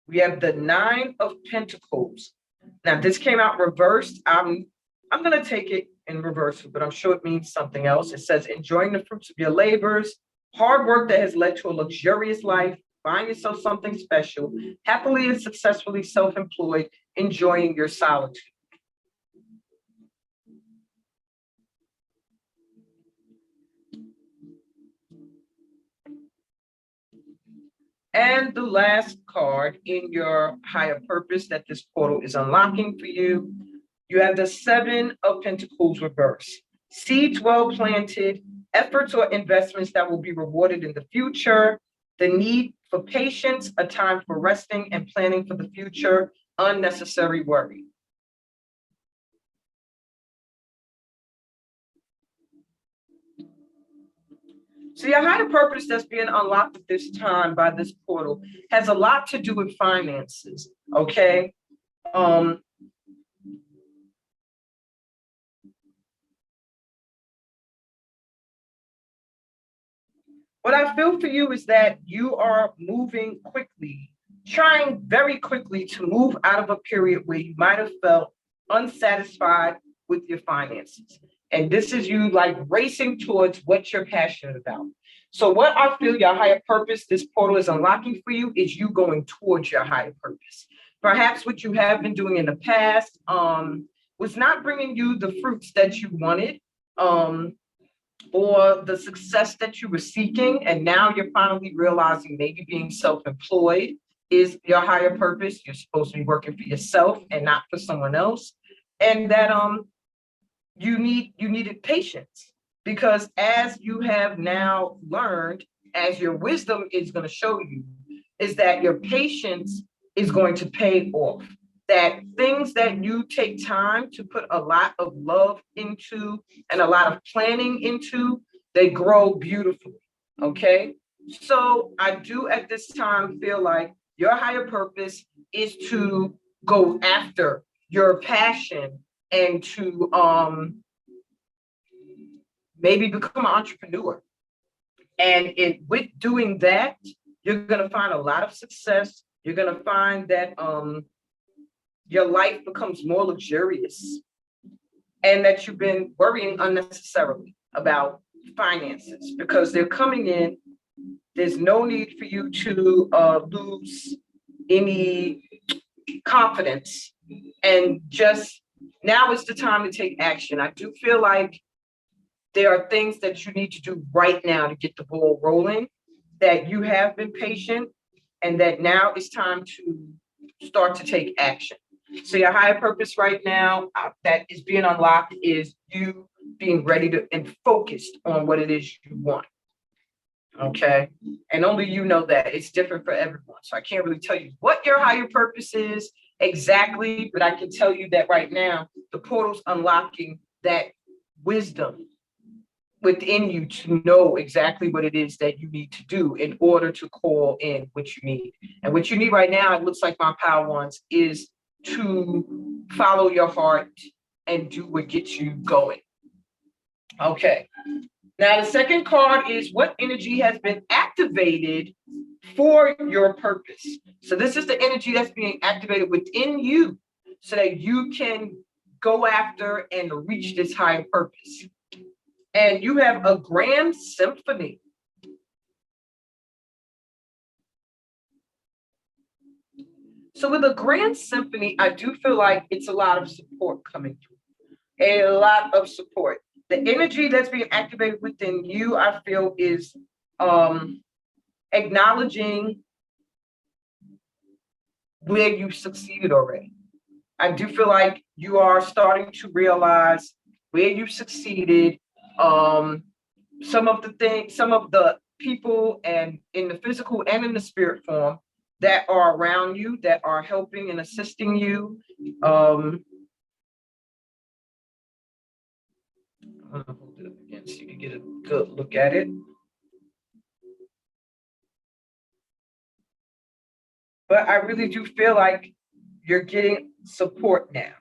We have the Nine of Pentacles. Now, this came out reversed. I'm going to take it in reverse, but I'm sure it means something else. It says, enjoying the fruits of your labors, hard work that has led to a luxurious life, find yourself something special, happily and successfully self-employed, enjoying your solitude. And the last card in your higher purpose that this portal is unlocking for you, you have the Seven of Pentacles reverse. Seeds well planted, efforts or investments that will be rewarded in the future, the need for patience, a time for resting and planning for the future, unnecessary worry. So your higher purpose that's being unlocked at this time by this portal has a lot to do with finances, okay? What I feel for you is that you are moving quickly, trying very quickly to move out of a period where you might have felt unsatisfied with your finances. And this is you like racing towards what you're passionate about. So what I feel your higher purpose, this portal is unlocking for you, is you going towards your higher purpose. Perhaps what you have been doing in the past was not bringing you the fruits that you wanted, or the success that you were seeking, and now you're finally realizing maybe being self-employed is your higher purpose. You're supposed to be working for yourself and not for someone else, and that you needed patience, because as you have now learned, as your wisdom is going to show you, is that your patience is going to pay off. That things that you take time to put a lot of love into and a lot of planning into, they grow beautifully, okay? So I do at this time feel like your higher purpose is to go after your passion and to maybe become an entrepreneur. And with doing that, you're going to find a lot of success. You're going to find that your life becomes more luxurious, and that you've been worrying unnecessarily about finances because they're coming in. There's no need for you to lose any confidence, and just now is the time to take action. I do feel like there are things that you need to do right now to get the ball rolling, that you have been patient, and that now it's time to start to take action. So your higher purpose right now that is being unlocked is you being ready to and focused on what it is you want. Okay. And only you know that. It's different for everyone. So I can't really tell you what your higher purpose is exactly, but I can tell you that right now, the portal's unlocking that wisdom within you to know exactly what it is that you need to do in order to call in what you need. And what you need right now, it looks like my power ones, is to follow your heart and do what gets you going. Okay. Now, the second card is what energy has been activated for your purpose. So this is the energy that's being activated within you so that you can go after and reach this higher purpose. And you have a grand symphony. So with a grand symphony, I do feel like it's a lot of support coming through. A lot of support. The energy that's being activated within you, I feel, is acknowledging where you've succeeded already. I do feel like you are starting to realize where you've succeeded. Some of the people and in the physical and in the spirit form that are around you, that are helping and assisting you. I'm gonna hold it up again so you can get a good look at it. But I really do feel like you're getting support now.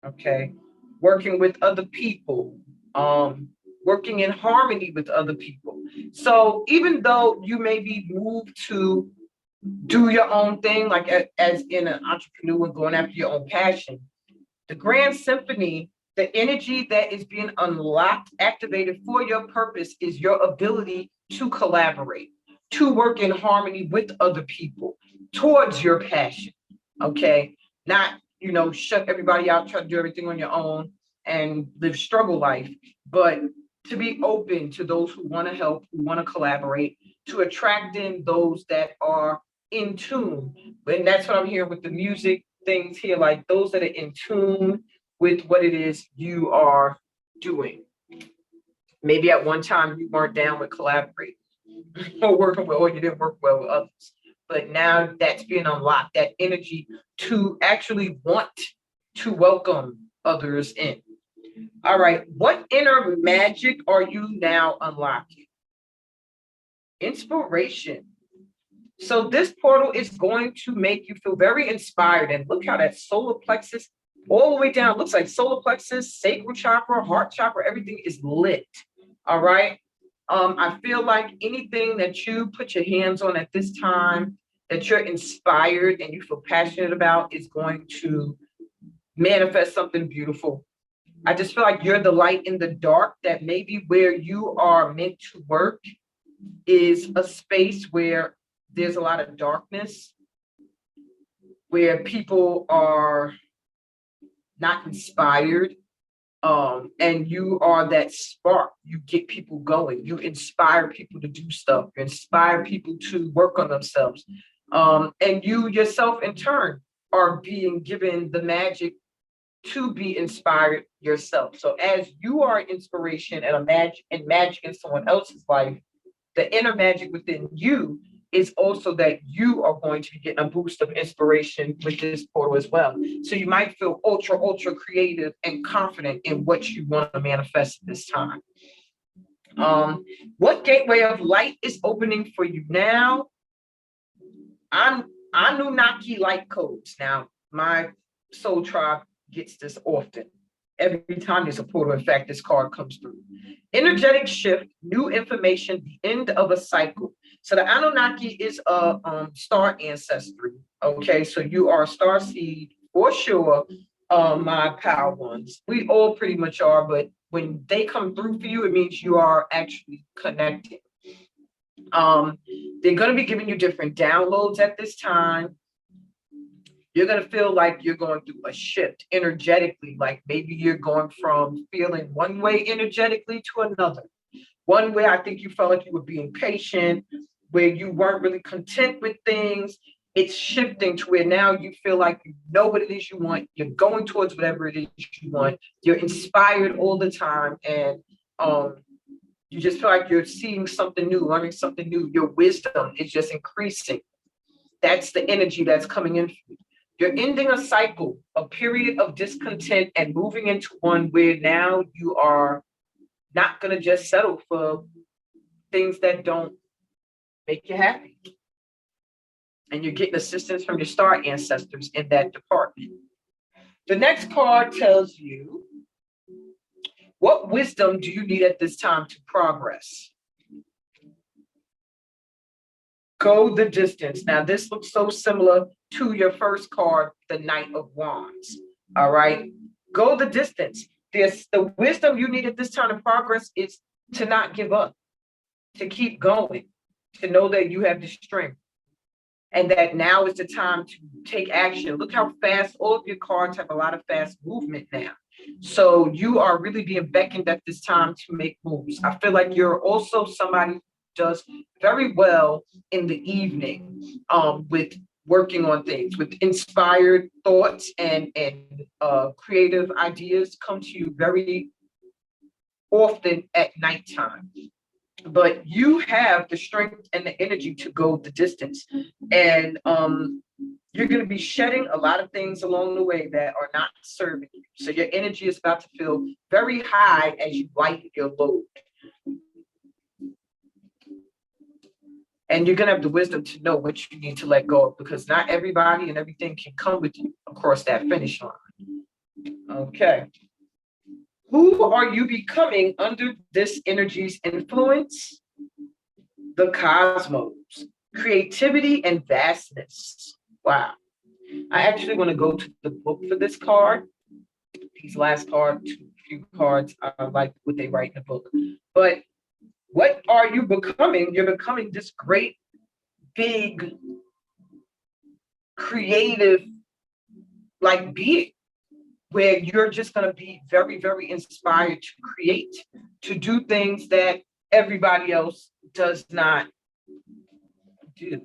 Okay. Working with other people, working in harmony with other people. So even though you may be moved to do your own thing, like as in an entrepreneur going after your own passion, the grand symphony, the energy that is being unlocked, activated for your purpose is your ability to collaborate, to work in harmony with other people towards your passion. Okay. Not, shut everybody out, try to do everything on your own and live struggle life, but to be open to those who want to help, who want to collaborate, to attract in those that are in tune. And that's what I'm hearing with the music things here, like those that are in tune with what it is you are doing. Maybe at one time you weren't down with collaborating or working with, or you didn't work well with others. But now that's being unlocked, that energy to actually want to welcome others in. All right, what inner magic are you now unlocking? Inspiration. So this portal is going to make you feel very inspired. And look how that solar plexus all the way down, looks like solar plexus, sacral chakra, heart chakra, everything is lit. All right. I feel like anything that you put your hands on at this time, that you're inspired and you feel passionate about, is going to manifest something beautiful. I just feel like you're the light in the dark, that maybe where you are meant to work is a space where there's a lot of darkness, where people are not inspired. And you are that spark. You get people going. You inspire people to do stuff. You inspire people to work on themselves. And you yourself, in turn, are being given the magic to be inspired yourself. So as you are inspiration and magic in someone else's life, the inner magic within you is also that you are going to be getting a boost of inspiration with this portal as well. So you might feel ultra creative and confident in what you want to manifest this time. What gateway of light is opening for you now? Anunnaki light codes. Now, my soul tribe gets this often. Every time there's a portal, in fact, this card comes through. Energetic shift, new information, the end of a cycle. So the Anunnaki is a star ancestry. Okay, so you are a star seed for sure. My power ones, we all pretty much are, but when they come through for you, it means you are actually connected. They're going to be giving you different downloads at this time. You're going to feel like you're going through a shift energetically, like maybe you're going from feeling one way energetically to another. One way, I think you felt like you were being patient, where you weren't really content with things. It's shifting to where now you feel like you know what it is you want. You're going towards whatever it is you want. You're inspired all the time. And you just feel like you're seeing something new, learning something new. Your wisdom is just increasing. That's the energy that's coming in. You're ending a cycle, a period of discontent, and moving into one where now you are not going to just settle for things that don't make you happy. And you're getting assistance from your star ancestors in that department. The next card tells you, what wisdom do you need at this time to progress? Go the distance. Now, this looks so similar to your first card, the Knight of Wands. All right. Go the distance. The wisdom you need at this time of progress is to not give up, to keep going, to know that you have the strength, and that now is the time to take action. Look how fast all of your cards have a lot of fast movement now. So you are really being beckoned at this time to make moves. I feel like you're also somebody who does very well in the evening with working on things, with inspired thoughts and creative ideas come to you very often at nighttime. But you have the strength and the energy to go the distance. And you're going to be shedding a lot of things along the way that are not serving you. So your energy is about to feel very high as you lighten your load. And you're going to have the wisdom to know what you need to let go of, because not everybody and everything can come with you across that finish line. Okay. Who are you becoming under this energy's influence? The cosmos, creativity and vastness. Wow. I actually want to go to the book for this card. These last cards, few cards, I like what they write in the book. But what are you becoming? You're becoming this great, big, creative, like being, where you're just going to be very, very inspired to create, to do things that everybody else does not do.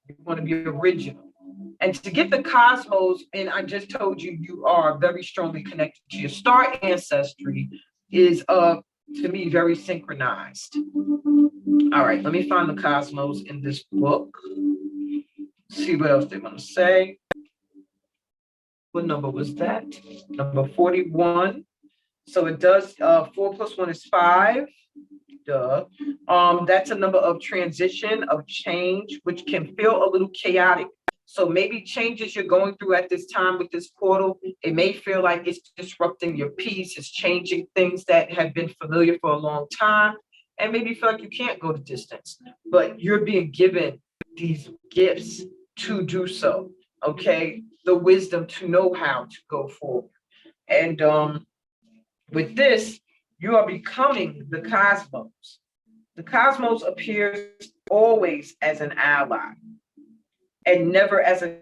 You want to be original. And to get the cosmos, and I just told you, you are very strongly connected to your star ancestry, is to me very synchronized. All right, let me find the cosmos in this book. See what else they want to say. What number was that? Number 41. So it does 4 + 1 is 5. Duh. That's a number of transition, of change, which can feel a little chaotic. So maybe changes you're going through at this time with this portal, it may feel like it's disrupting your peace, it's changing things that have been familiar for a long time, and maybe you feel like you can't go the distance, but you're being given these gifts to do so, okay? The wisdom to know how to go forward. And with this, you are becoming the cosmos. The cosmos appears always as an ally and never as a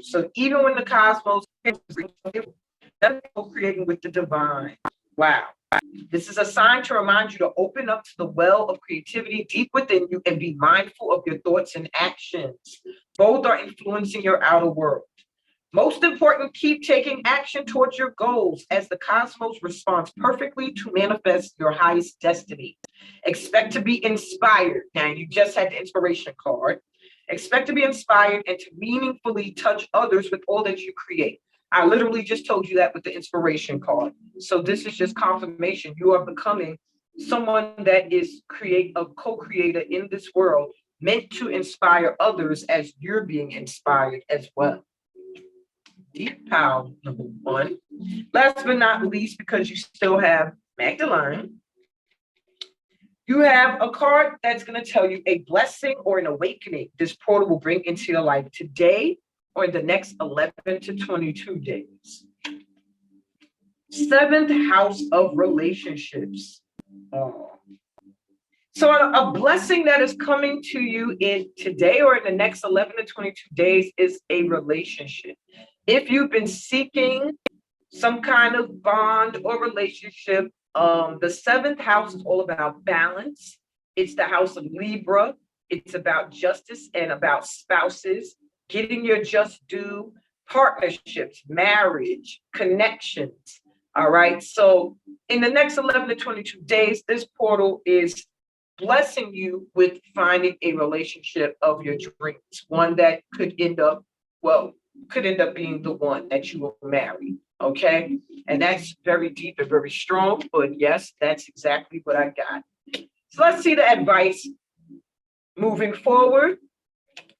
so even when the cosmos creating with the divine. Wow. This is a sign to remind you to open up to the well of creativity deep within you and be mindful of your thoughts and actions. Both are influencing your outer world. Most important, keep taking action towards your goals as the cosmos responds perfectly to manifest your highest destiny. Expect to be inspired. Now, you just had the inspiration card. Expect to be inspired and to meaningfully touch others with all that you create. I literally just told you that with the inspiration card. So this is just confirmation. You are becoming someone that is a co-creator in this world, meant to inspire others as you're being inspired as well. Deep power, number one. Last but not least, because you still have Magdalene, you have a card that's going to tell you a blessing or an awakening this portal will bring into your life today or in the next 11 to 22 days. Seventh house of relationships. Oh. So a blessing that is coming to you in today or in the next 11 to 22 days is a relationship. If you've been seeking some kind of bond or relationship, the seventh house is all about balance. It's the house of Libra. It's about justice and about spouses, getting your just due, partnerships, marriage, connections. All right. So in the next 11 to 22 days, this portal is blessing you with finding a relationship of your dreams, one that could end up being the one that you will marry. Okay. And that's very deep and very strong. But yes, that's exactly what I got. So let's see the advice moving forward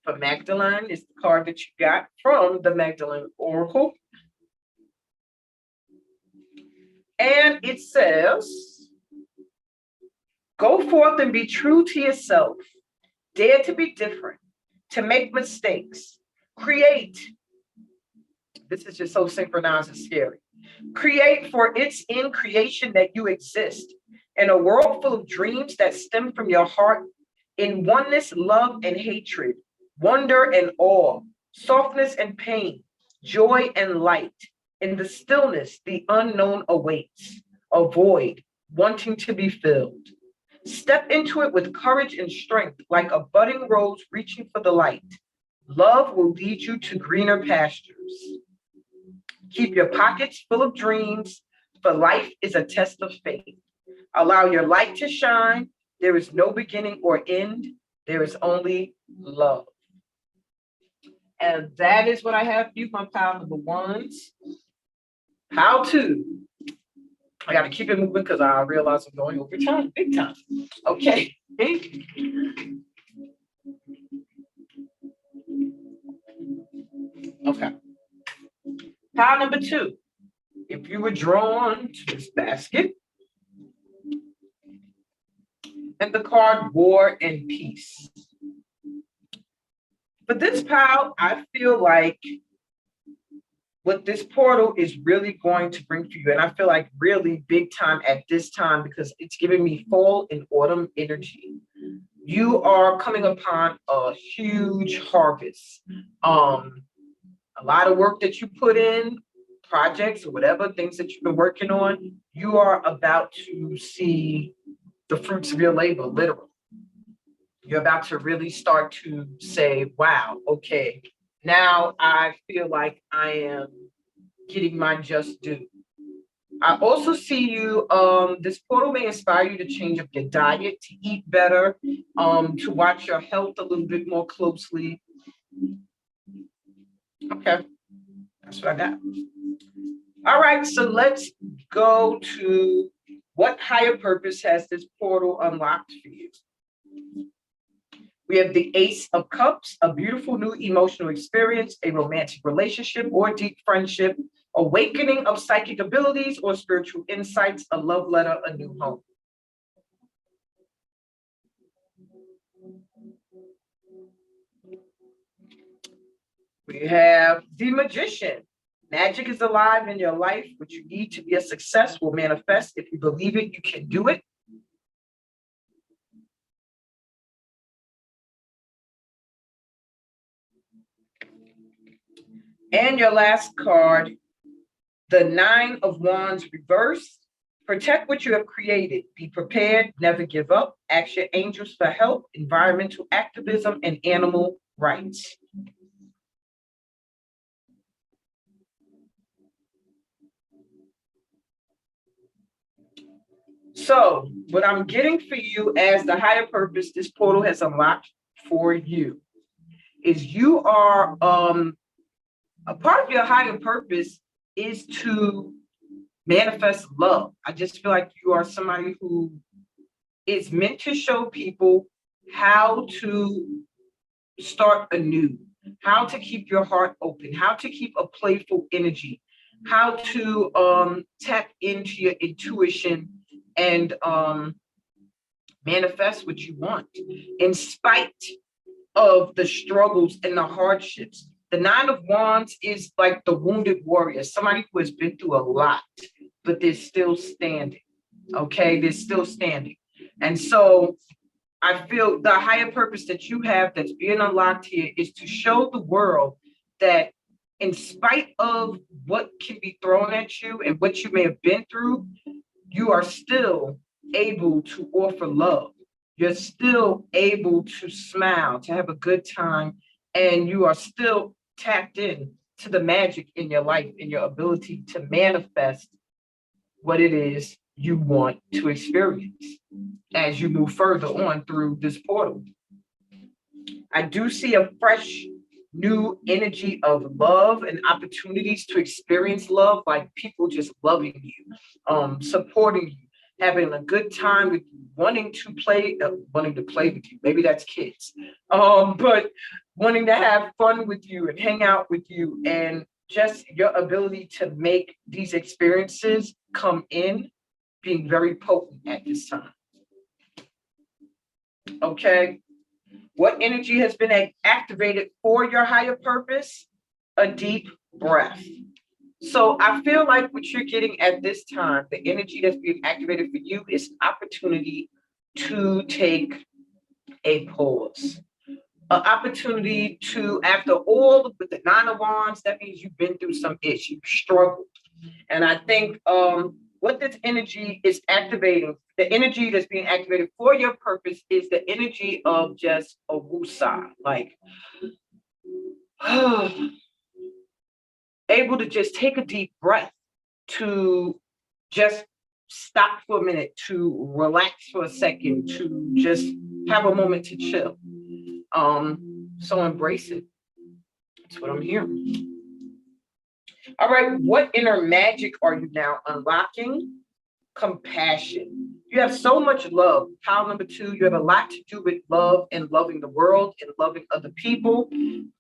for Magdalene. Is the card that you got from the Magdalene Oracle. And it says, go forth and be true to yourself. Dare to be different, to make mistakes. Create. This is just so synchronized and scary. Create, for it's in creation that you exist. In a world full of dreams that stem from your heart, in oneness, love, and hatred, wonder and awe, softness and pain, joy and light. In the stillness, the unknown awaits, a void wanting to be filled. Step into it with courage and strength, like a budding rose reaching for the light. Love will lead you to greener pastures. Keep your pockets full of dreams, for life is a test of faith. Allow your light to shine. There is no beginning or end. There is only love. And that is what I have for you, my pile number ones. How to. I got to keep it moving because I realize I'm going over time, big time. Okay. Okay. Pile number two. If you were drawn to this basket, and the card War and Peace. For this pile, I feel like what this portal is really going to bring for you, and I feel like really big time at this time because it's giving me fall and autumn energy. You are coming upon a huge harvest. A lot of work that you put in, projects or whatever, things that you've been working on, you are about to see the fruits of your labor, literally. You're about to really start to say, wow, okay, now I feel like I am getting my just due. I also see you, this portal may inspire you to change up your diet, to eat better, to watch your health a little bit more closely. Okay, that's what I got. All right, so let's go to what higher purpose has this portal unlocked for you? We have the Ace of Cups, a beautiful new emotional experience, a romantic relationship or deep friendship, awakening of psychic abilities or spiritual insights, a love letter, a new home. We have the Magician. Magic is alive in your life. What you need to be a success will manifest. If you believe it, you can do it. And your last card, the Nine of Wands reversed. Protect what you have created. Be prepared, never give up. Ask your angels for help, environmental activism, and animal rights. So what I'm getting for you as the higher purpose this portal has unlocked for you is you are a part of your higher purpose is to manifest love. I just feel like you are somebody who is meant to show people how to start anew, how to keep your heart open, how to keep a playful energy, how to tap into your intuition and manifest what you want in spite of the struggles and the hardships. The Nine of Wands is like the wounded warrior, somebody who has been through a lot, but they're still standing. Okay, they're still standing. And so I feel the higher purpose that you have that's being unlocked here is to show the world that in spite of what can be thrown at you and what you may have been through, you are still able to offer love. You're still able to smile, to have a good time, and you are still tapped in to the magic in your life and your ability to manifest what it is you want to experience as you move further on through this portal. I do see a fresh new energy of love and opportunities to experience love, like people just loving you, supporting you, having a good time with you, wanting to play with you. Maybe that's kids, but wanting to have fun with you and hang out with you, and just your ability to make these experiences come in being very potent at this time. Okay. What energy has been activated for your higher purpose? A deep breath. So I feel like what you're getting at this time, the energy that's being activated for you is an opportunity to take a pause. An opportunity to, after all with the Nine of Wands, that means you've been through some issues, struggled. And I think what this energy is activating, the energy that's being activated for your purpose is the energy of just a woosah, like able to just take a deep breath, to just stop for a minute, to relax for a second, to just have a moment to chill. So embrace it. That's what I'm hearing. All right, what inner magic are you now unlocking? Compassion. You have so much love. Pile number 2, you have a lot to do with love and loving the world and loving other people.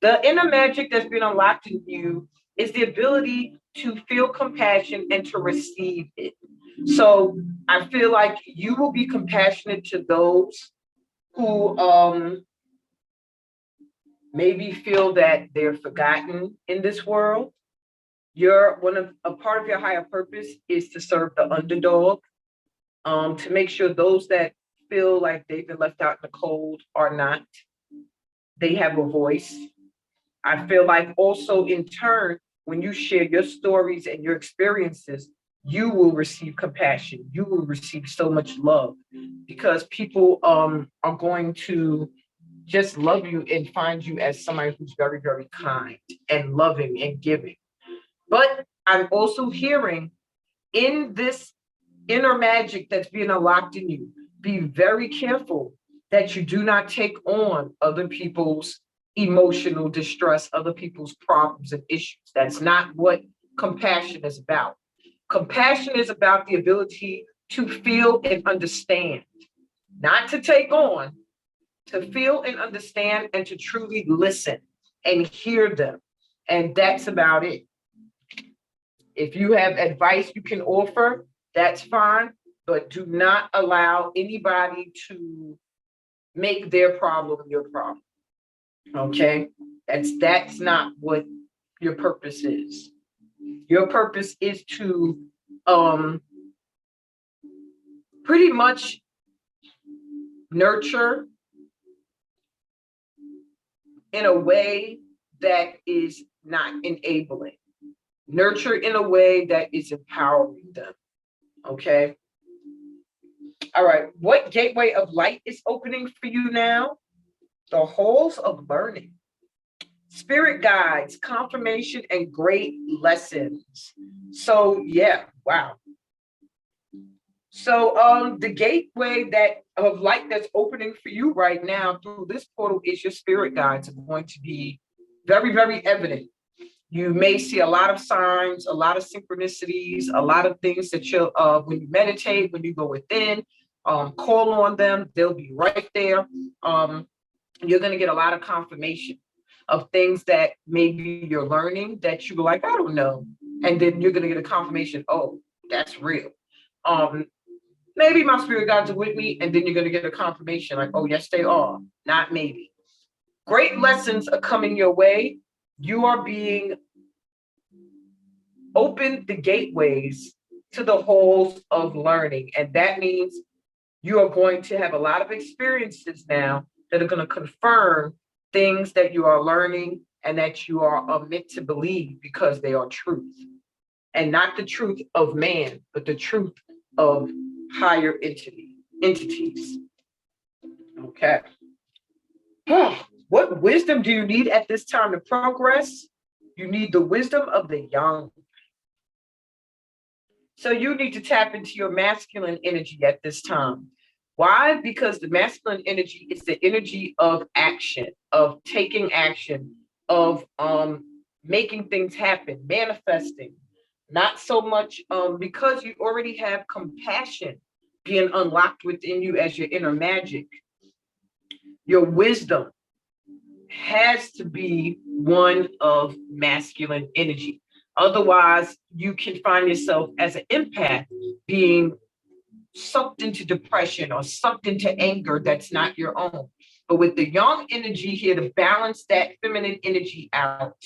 The inner magic that's been unlocked in you is the ability to feel compassion and to receive it. So I feel like you will be compassionate to those who maybe feel that they're forgotten in this world. A part of your higher purpose is to serve the underdog, to make sure those that feel like they've been left out in the cold are not. They have a voice. I feel like also in turn, when you share your stories and your experiences, you will receive compassion. You will receive so much love because people are going to just love you and find you as somebody who's very, very kind and loving and giving. But I'm also hearing in this inner magic that's being unlocked in you, be very careful that you do not take on other people's emotional distress, other people's problems and issues. That's not what compassion is about. Compassion is about the ability to feel and understand, not to take on, to feel and understand and to truly listen and hear them. And that's about it. If you have advice you can offer, that's fine, but do not allow anybody to make their problem your problem. Okay? That's not what your purpose is. Your purpose is to pretty much nurture in a way that is not enabling. Nurture in a way that is empowering them. Okay. All right. What gateway of light is opening for you now? The halls of learning. Spirit guides, confirmation, and great lessons. So yeah, wow. So the gateway of light that's opening for you right now through this portal is your spirit guides are going to be very, very evident. You may see a lot of signs, a lot of synchronicities, a lot of things that you'll, when you meditate, when you go within, call on them, they'll be right there. You're going to get a lot of confirmation of things that maybe you're learning that you're like, I don't know. And then you're going to get a confirmation, oh, that's real. Maybe my spirit guides are with me, and then you're going to get a confirmation like, oh, yes, they are, not maybe. Great lessons are coming your way. You are being open the gateways to the halls of learning. And that means you are going to have a lot of experiences now that are going to confirm things that you are learning and that you are meant to believe because they are truth. And not the truth of man, but the truth of higher entities. Okay. What wisdom do you need at this time to progress? You need the wisdom of the young. So you need to tap into your masculine energy at this time. Why? Because the masculine energy is the energy of action, of taking action, of making things happen, manifesting. Not so much because you already have compassion being unlocked within you as your inner magic. Your wisdom has to be one of masculine energy. Otherwise, you can find yourself as an empath being sucked into depression or sucked into anger that's not your own. But with the young energy here to balance that feminine energy out,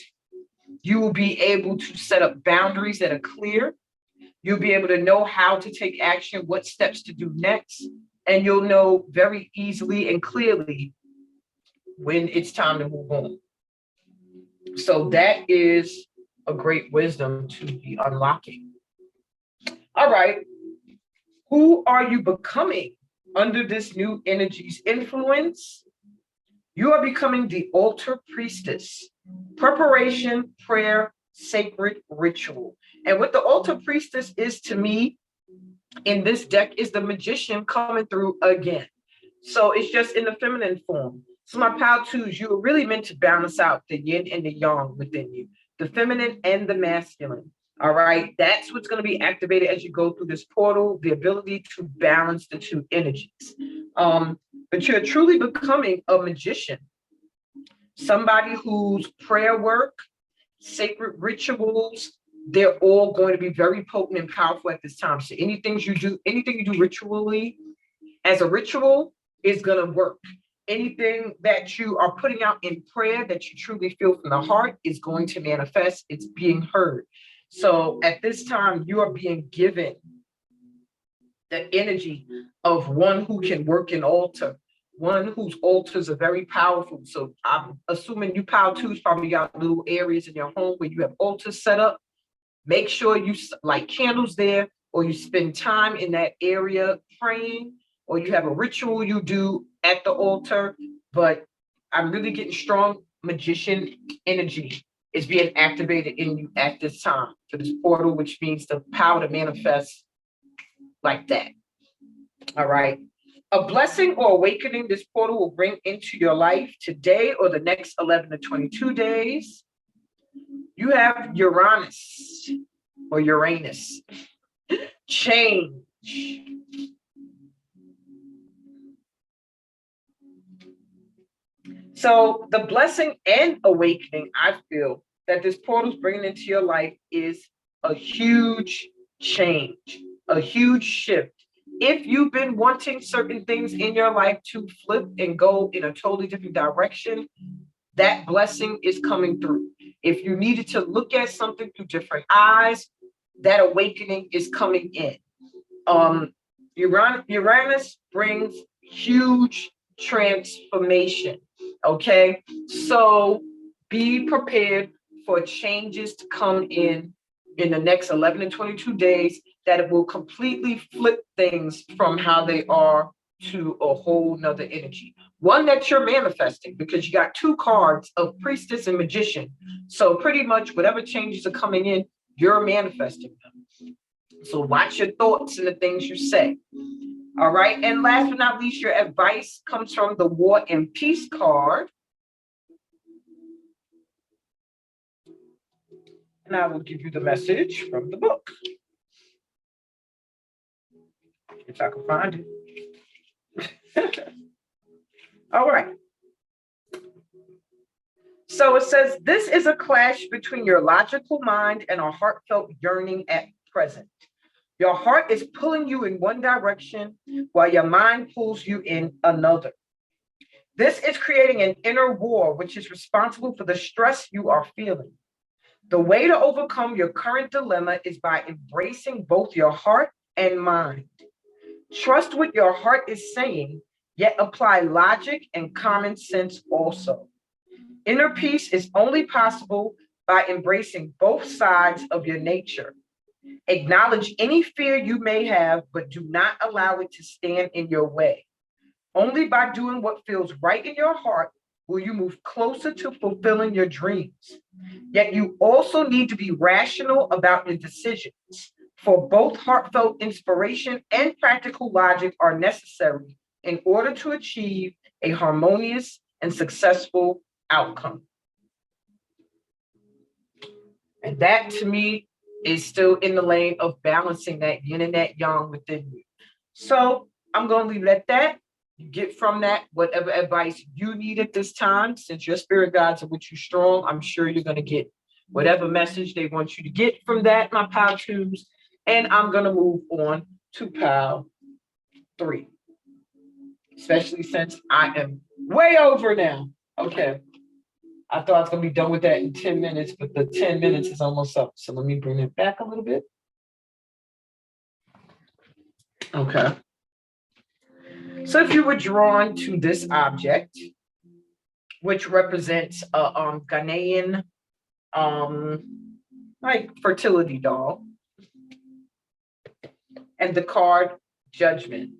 you will be able to set up boundaries that are clear. You'll be able to know how to take action, what steps to do next, and you'll know very easily and clearly when it's time to move on. So that is a great wisdom to be unlocking. All right. Who are you becoming under this new energy's influence? You are becoming the altar priestess. Preparation, prayer, sacred ritual. And what the altar priestess is to me in this deck is the magician coming through again. So it's just in the feminine form. So my pile twos, you are really meant to balance out the yin and the yang within you, the feminine and the masculine. All right, that's what's going to be activated as you go through this portal, the ability to balance the two energies. But you're truly becoming a magician, somebody whose prayer work, sacred rituals, they're all going to be very potent and powerful at this time. So anything you do ritually as a ritual is going to work. Anything that you are putting out in prayer that you truly feel from the heart is going to manifest. It's being heard. So at this time, you are being given the energy of one who can work an altar, one whose altars are very powerful. So I'm assuming you pile twos probably got little areas in your home where you have altars set up. Make sure you light candles there, or you spend time in that area praying, or you have a ritual you do at the altar. But I'm really getting strong magician energy is being activated in you at this time for this portal, which means the power to manifest like that. All right. A blessing or awakening this portal will bring into your life today or the next 11 to 22 days. You have Uranus or Uranus. Change. So the blessing and awakening, I feel, that this portal is bringing into your life is a huge change, a huge shift. If you've been wanting certain things in your life to flip and go in a totally different direction, that blessing is coming through. If you needed to look at something through different eyes, that awakening is coming in. Uranus brings huge transformation. Okay, so be prepared for changes to come in the next 11 to 22 days that it will completely flip things from how they are to a whole nother energy. One that you're manifesting, because you got two cards of priestess and magician. So pretty much whatever changes are coming in, you're manifesting them. So watch your thoughts and the things you say. All right. And last but not least, your advice comes from the War and Peace card. And I will give you the message from the book. If I can find it. All right. So it says, this is a clash between your logical mind and a heartfelt yearning at present. Your heart is pulling you in one direction while your mind pulls you in another. This is creating an inner war, which is responsible for the stress you are feeling. The way to overcome your current dilemma is by embracing both your heart and mind. Trust what your heart is saying, yet apply logic and common sense also. Inner peace is only possible by embracing both sides of your nature. Acknowledge any fear you may have, but do not allow it to stand in your way. Only by doing what feels right in your heart will you move closer to fulfilling your dreams. Yet you also need to be rational about your decisions, for both heartfelt inspiration and practical logic are necessary in order to achieve a harmonious and successful outcome. And that to me is still in the lane of balancing that yin and that yang within you. So I'm going to leave it at that. You get from that whatever advice you need at this time. Since your spirit guides are with you strong, I'm sure you're going to get whatever message they want you to get from that, my pile twos. And I'm going to move on to pile 3, especially since I am way over now. Okay. I thought I was going to be done with that in 10 minutes, but the 10 minutes is almost up. So let me bring it back a little bit. Okay. So if you were drawn to this object, which represents a Ghanaian like fertility doll, and the card Judgment.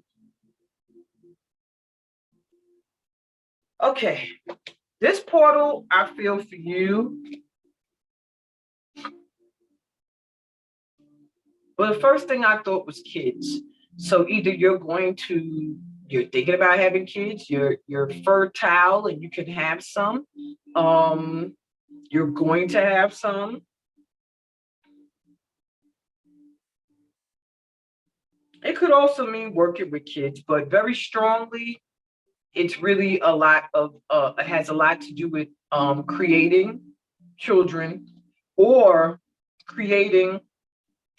Okay. This portal, I feel for you. Well, the first thing I thought was kids. So either you're thinking about having kids, you're fertile and you can have some. You're going to have some. It could also mean working with kids, but very strongly, it's really a lot of, it has a lot to do with creating children or creating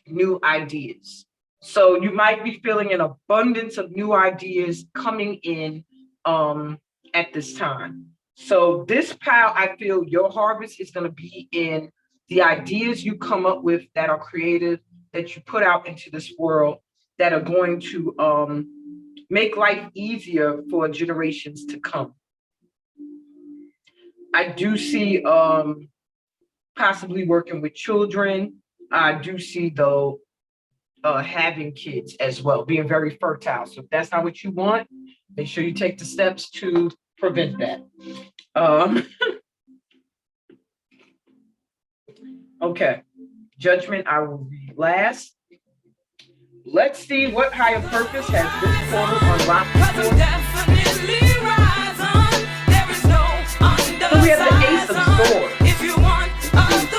new ideas. So you might be feeling an abundance of new ideas coming in at this time. So this pile, I feel your harvest is going to be in the ideas you come up with that are creative, that you put out into this world, that are going to make life easier for generations to come. I do see possibly working with children. I do see though having kids as well, being very fertile. So if that's not what you want, make sure you take the steps to prevent that. Okay, Judgment I will read last. Let's see what higher purpose has this portal unlocked for. So we have the Ace of Swords.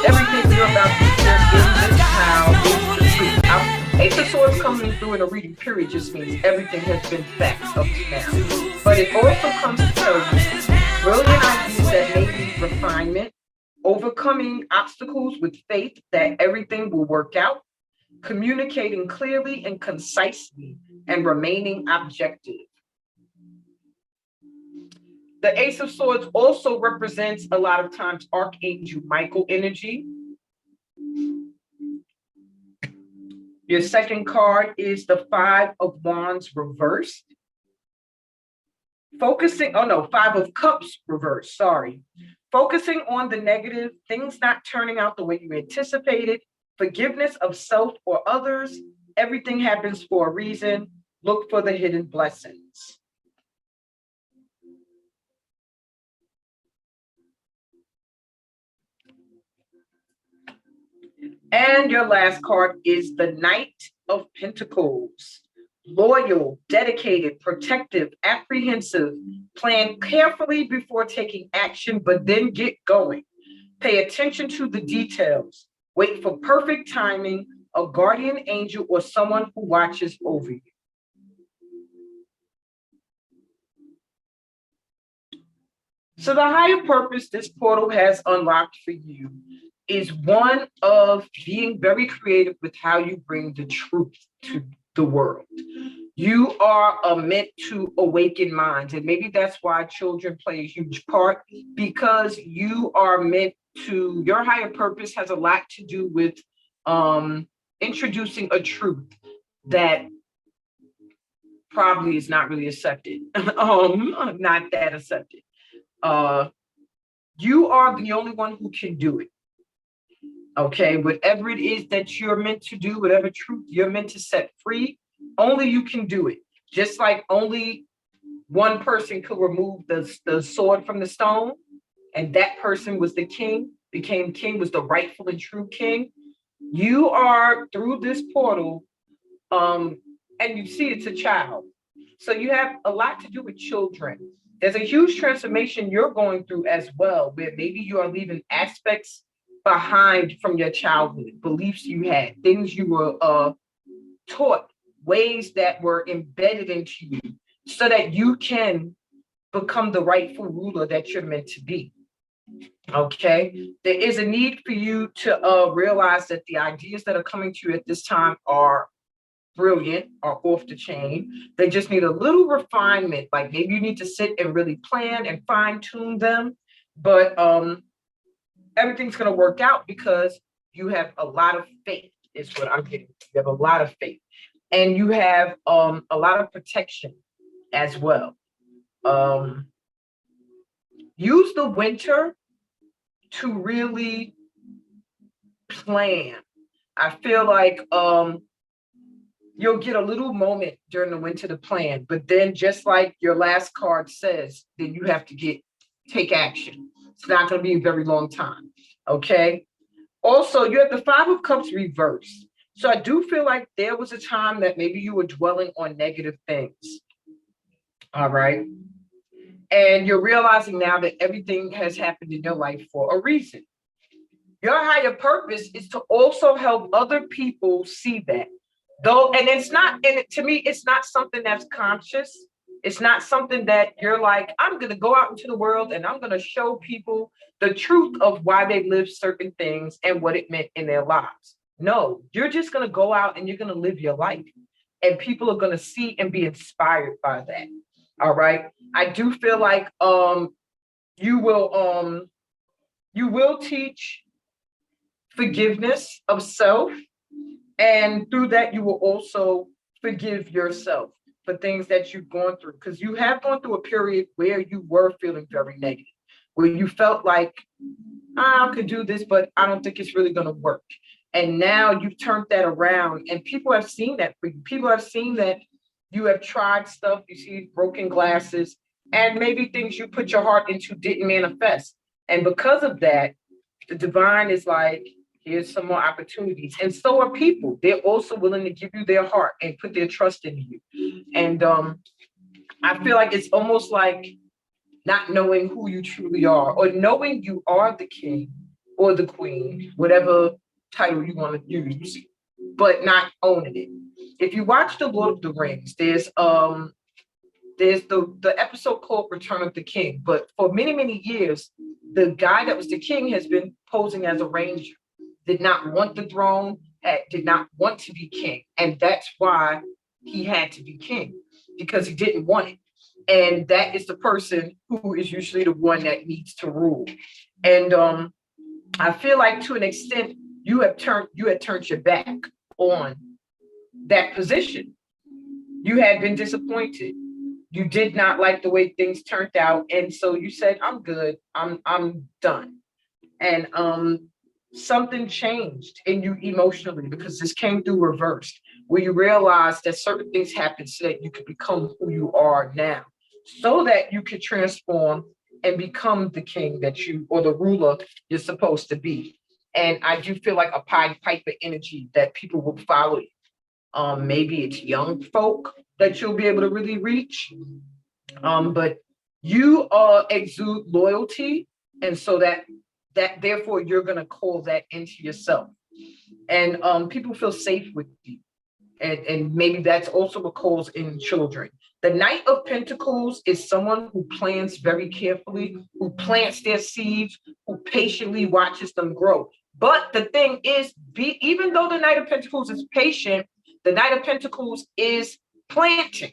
Everything you're about to hear in this pile is the truth. Ace of Swords coming through in a reading period just means everything has been facts up to now. But it also comes to tell you brilliant ideas that may need refinement, overcoming obstacles with faith that everything will work out, communicating clearly and concisely, and remaining objective. The Ace of Swords also represents a lot of times Archangel Michael energy. Your second card is the Five of Wands reversed. Five of Cups reversed, sorry. Focusing on the negative, things not turning out the way you anticipated, forgiveness of self or others, everything happens for a reason. Look for the hidden blessings. And your last card is the Knight of Pentacles. Loyal, dedicated, protective, apprehensive, plan carefully before taking action, but then get going. Pay attention to the details. Wait for perfect timing, a guardian angel, or someone who watches over you. So the higher purpose this portal has unlocked for you is one of being very creative with how you bring the truth to the world. You are meant to awaken minds, and maybe that's why children play a huge part, because you are meant to, your higher purpose has a lot to do with introducing a truth that probably is not really accepted, not that accepted. You are the only one who can do it. Okay, whatever it is that you're meant to do, whatever truth you're meant to set free, only you can do it. Just like only one person could remove the sword from the stone, and that person was the king, became king, was the rightful and true king. You are through this portal, and you see it's a child. So you have a lot to do with children. There's a huge transformation you're going through as well, where maybe you are leaving aspects behind from your childhood, beliefs you had, things you were taught, ways that were embedded into you, so that you can become the rightful ruler that you're meant to be. Okay, there is a need for you to realize that the ideas that are coming to you at this time are brilliant, are off the chain. They just need a little refinement. Like maybe you need to sit and really plan and fine tune them, but everything's going to work out because you have a lot of faith, is what I'm getting. You have a lot of faith, and you have a lot of protection as well. Use the winter to really plan. I feel like you'll get a little moment during the winter to plan, but then just like your last card says, then you have to take action. It's not going to be a very long time. Okay. Also, you have the Five of Cups reversed. So I do feel like there was a time that maybe you were dwelling on negative things. All right. And you're realizing now that everything has happened in your life for a reason. Your higher purpose is to also help other people see that. Though, and it's not, and to me, it's not something that's conscious. It's not something that you're like, I'm going to go out into the world and I'm going to show people the truth of why they lived certain things and what it meant in their lives. No, you're just going to go out and you're going to live your life. And people are going to see and be inspired by that. All right. I do feel like you will teach forgiveness of self. And through that, you will also forgive yourself for things that you've gone through, because you have gone through a period where you were feeling very negative, where you felt like, I could do this, but I don't think it's really going to work. And now you've turned that around, and people have seen that for you. People have seen that you have tried stuff, you see broken glasses, and maybe things you put your heart into didn't manifest. And because of that, the divine is like, here's some more opportunities. And so are people. They're also willing to give you their heart and put their trust in you. And I feel like it's almost like not knowing who you truly are, or knowing you are the king or the queen, whatever title you want to use, but not owning it. If you watch The Lord of the Rings, there's the episode called Return of the King. But for many, many years, the guy that was the king has been posing as a ranger, did not want the throne, did not want to be king. And that's why he had to be king, because he didn't want it. And that is the person who is usually the one that needs to rule. And I feel like to an extent, you had turned your back on that position. You had been disappointed. You did not like the way things turned out. And so you said, I'm good. I'm done. And something changed in you emotionally, because this came through reversed, where you realized that certain things happened so that you could become who you are now, so that you could transform and become the king that you, or the ruler you're supposed to be. And I do feel like a Pied Piper energy that people will follow you. Maybe it's young folk that you'll be able to really reach. But you exude loyalty. And so that therefore you're going to call that into yourself. And people feel safe with you. And maybe that's also what calls in children. The Knight of Pentacles is someone who plans very carefully, who plants their seeds, who patiently watches them grow. But the thing is, even though the Knight of Pentacles is patient, the Knight of Pentacles is planting.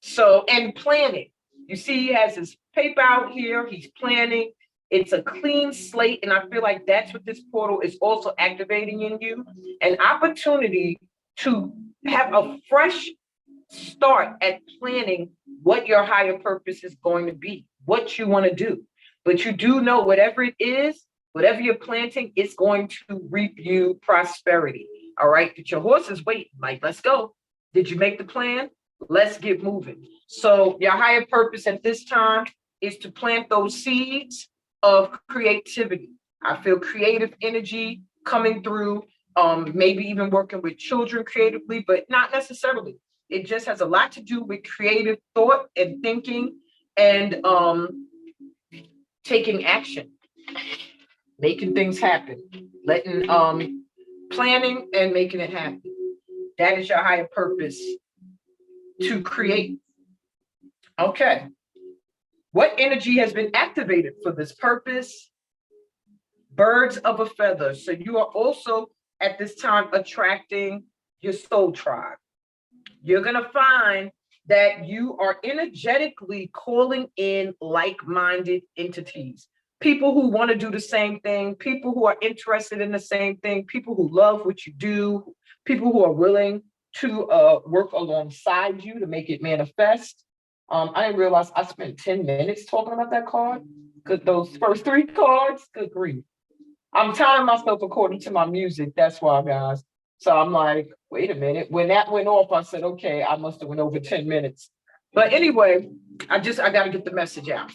So, and planning. You see, he has his paper out here, he's planning. It's a clean slate. And I feel like that's what this portal is also activating in you, an opportunity to have a fresh start at planning what your higher purpose is going to be, what you want to do. But you do know whatever it is, whatever you're planting, it's going to reap you prosperity. All right. But your horse is waiting, like, let's go. Did you make the plan? Let's get moving. So your higher purpose at this time is to plant those seeds of creativity. I feel creative energy coming through, maybe even working with children creatively, but not necessarily. It just has a lot to do with creative thought and thinking and taking action, making things happen, letting planning and making it happen. That is your higher purpose, to create. Okay. What energy has been activated for this purpose? Birds of a feather. So you are also at this time attracting your soul tribe. You're going to find that you are energetically calling in like-minded entities, people who want to do the same thing, people who are interested in the same thing, people who love what you do, people who are willing to work alongside you to make it manifest. I didn't realize I spent 10 minutes talking about that card, because those first 3 cards, good grief. I'm timing myself according to my music. That's why, guys. So I'm like, wait a minute. When that went off, I said, okay, I must have went over 10 minutes. But anyway, I got to get the message out.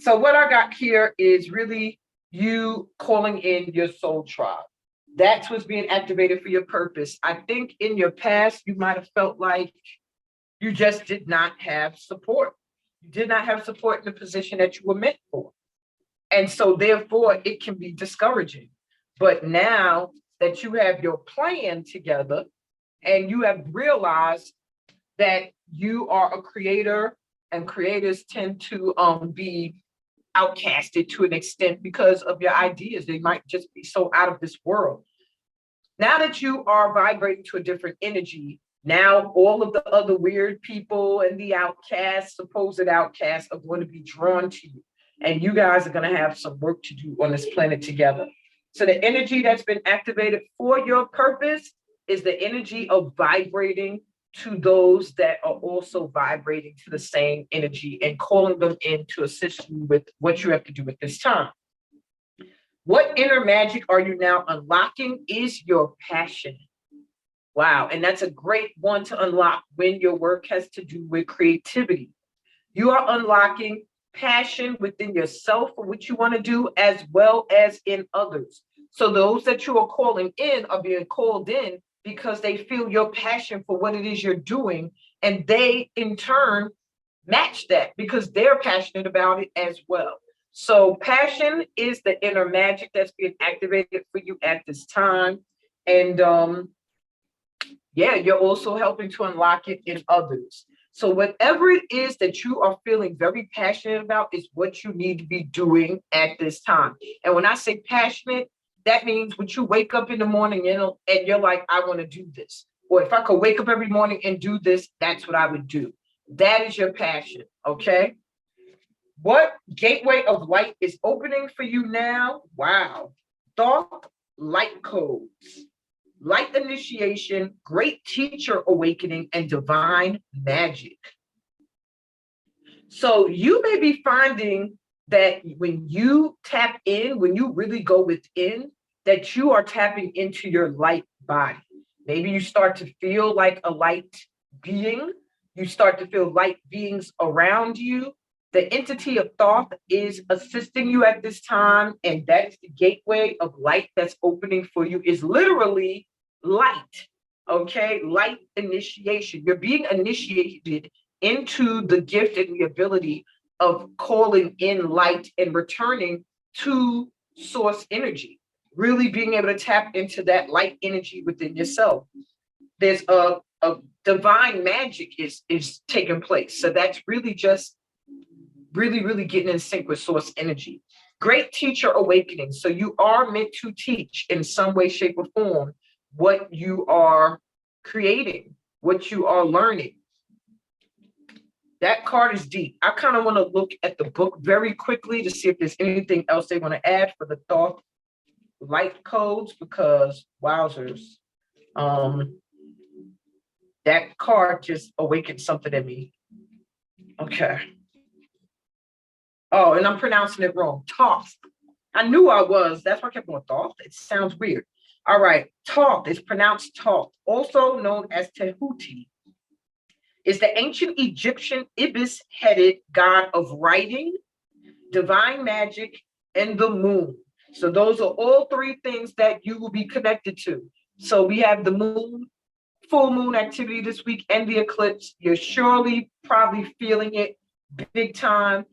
So what I got here is really you calling in your soul tribe. That's what's being activated for your purpose. I think in your past, you might have felt like you just did not have support. You did not have support in the position that you were meant for. And so therefore, it can be discouraging. But now that you have your plan together and you have realized that you are a creator, and creators tend to be outcasted to an extent because of your ideas. They might just be so out of this world. Now that you are vibrating to a different energy, now all of the other weird people and the outcasts, supposed outcasts, are going to be drawn to you. And you guys are going to have some work to do on this planet together. So the energy that's been activated for your purpose is the energy of vibrating to those that are also vibrating to the same energy and calling them in to assist you with what you have to do at this time. What inner magic are you now unlocking is your passion. Wow. And that's a great one to unlock when your work has to do with creativity. You are unlocking passion within yourself for what you want to do, as well as in others. So those that you are calling in are being called in because they feel your passion for what it is you're doing. And they in turn match that because they're passionate about it as well. So passion is the inner magic that's being activated for you at this time. And yeah, you're also helping to unlock it in others. So whatever it is that you are feeling very passionate about is what you need to be doing at this time. And when I say passionate, that means when you wake up in the morning and you're like, I want to do this. Or if I could wake up every morning and do this, that's what I would do. That is your passion, okay? What gateway of light is opening for you now? Wow. Dark light codes, light initiation, great teacher awakening, and divine magic. So you may be finding that when you tap in, when you really go within, that you are tapping into your light body. Maybe you start to feel like a light being. You start to feel light beings around you. The entity of Thoth is assisting you at this time, and that's the gateway of light that's opening for you, is literally light, okay? Light initiation. You're being initiated into the gift and the ability of calling in light and returning to source energy. really being able to tap into that light energy within yourself. There's a divine magic is taking place. So that's really just really getting in sync with source energy. Great teacher awakening. So you are meant to teach in some way, shape, or form what you are creating, what you are learning. That card is deep. I kind of want to look at the book very quickly to see if there's anything else they want to add for the thought light codes, because wowzers. That card just awakened something in me. Okay. Oh, and I'm pronouncing it wrong. Thoth. I knew I was. That's why I kept going Thoth. It sounds weird. All right. Thoth is pronounced Thoth, also known as Tehuti, is the ancient Egyptian ibis-headed god of writing, divine magic, and the moon. So those are all three things that you will be connected to. So we have the moon, full moon activity this week, and the eclipse. You're surely probably feeling it big time.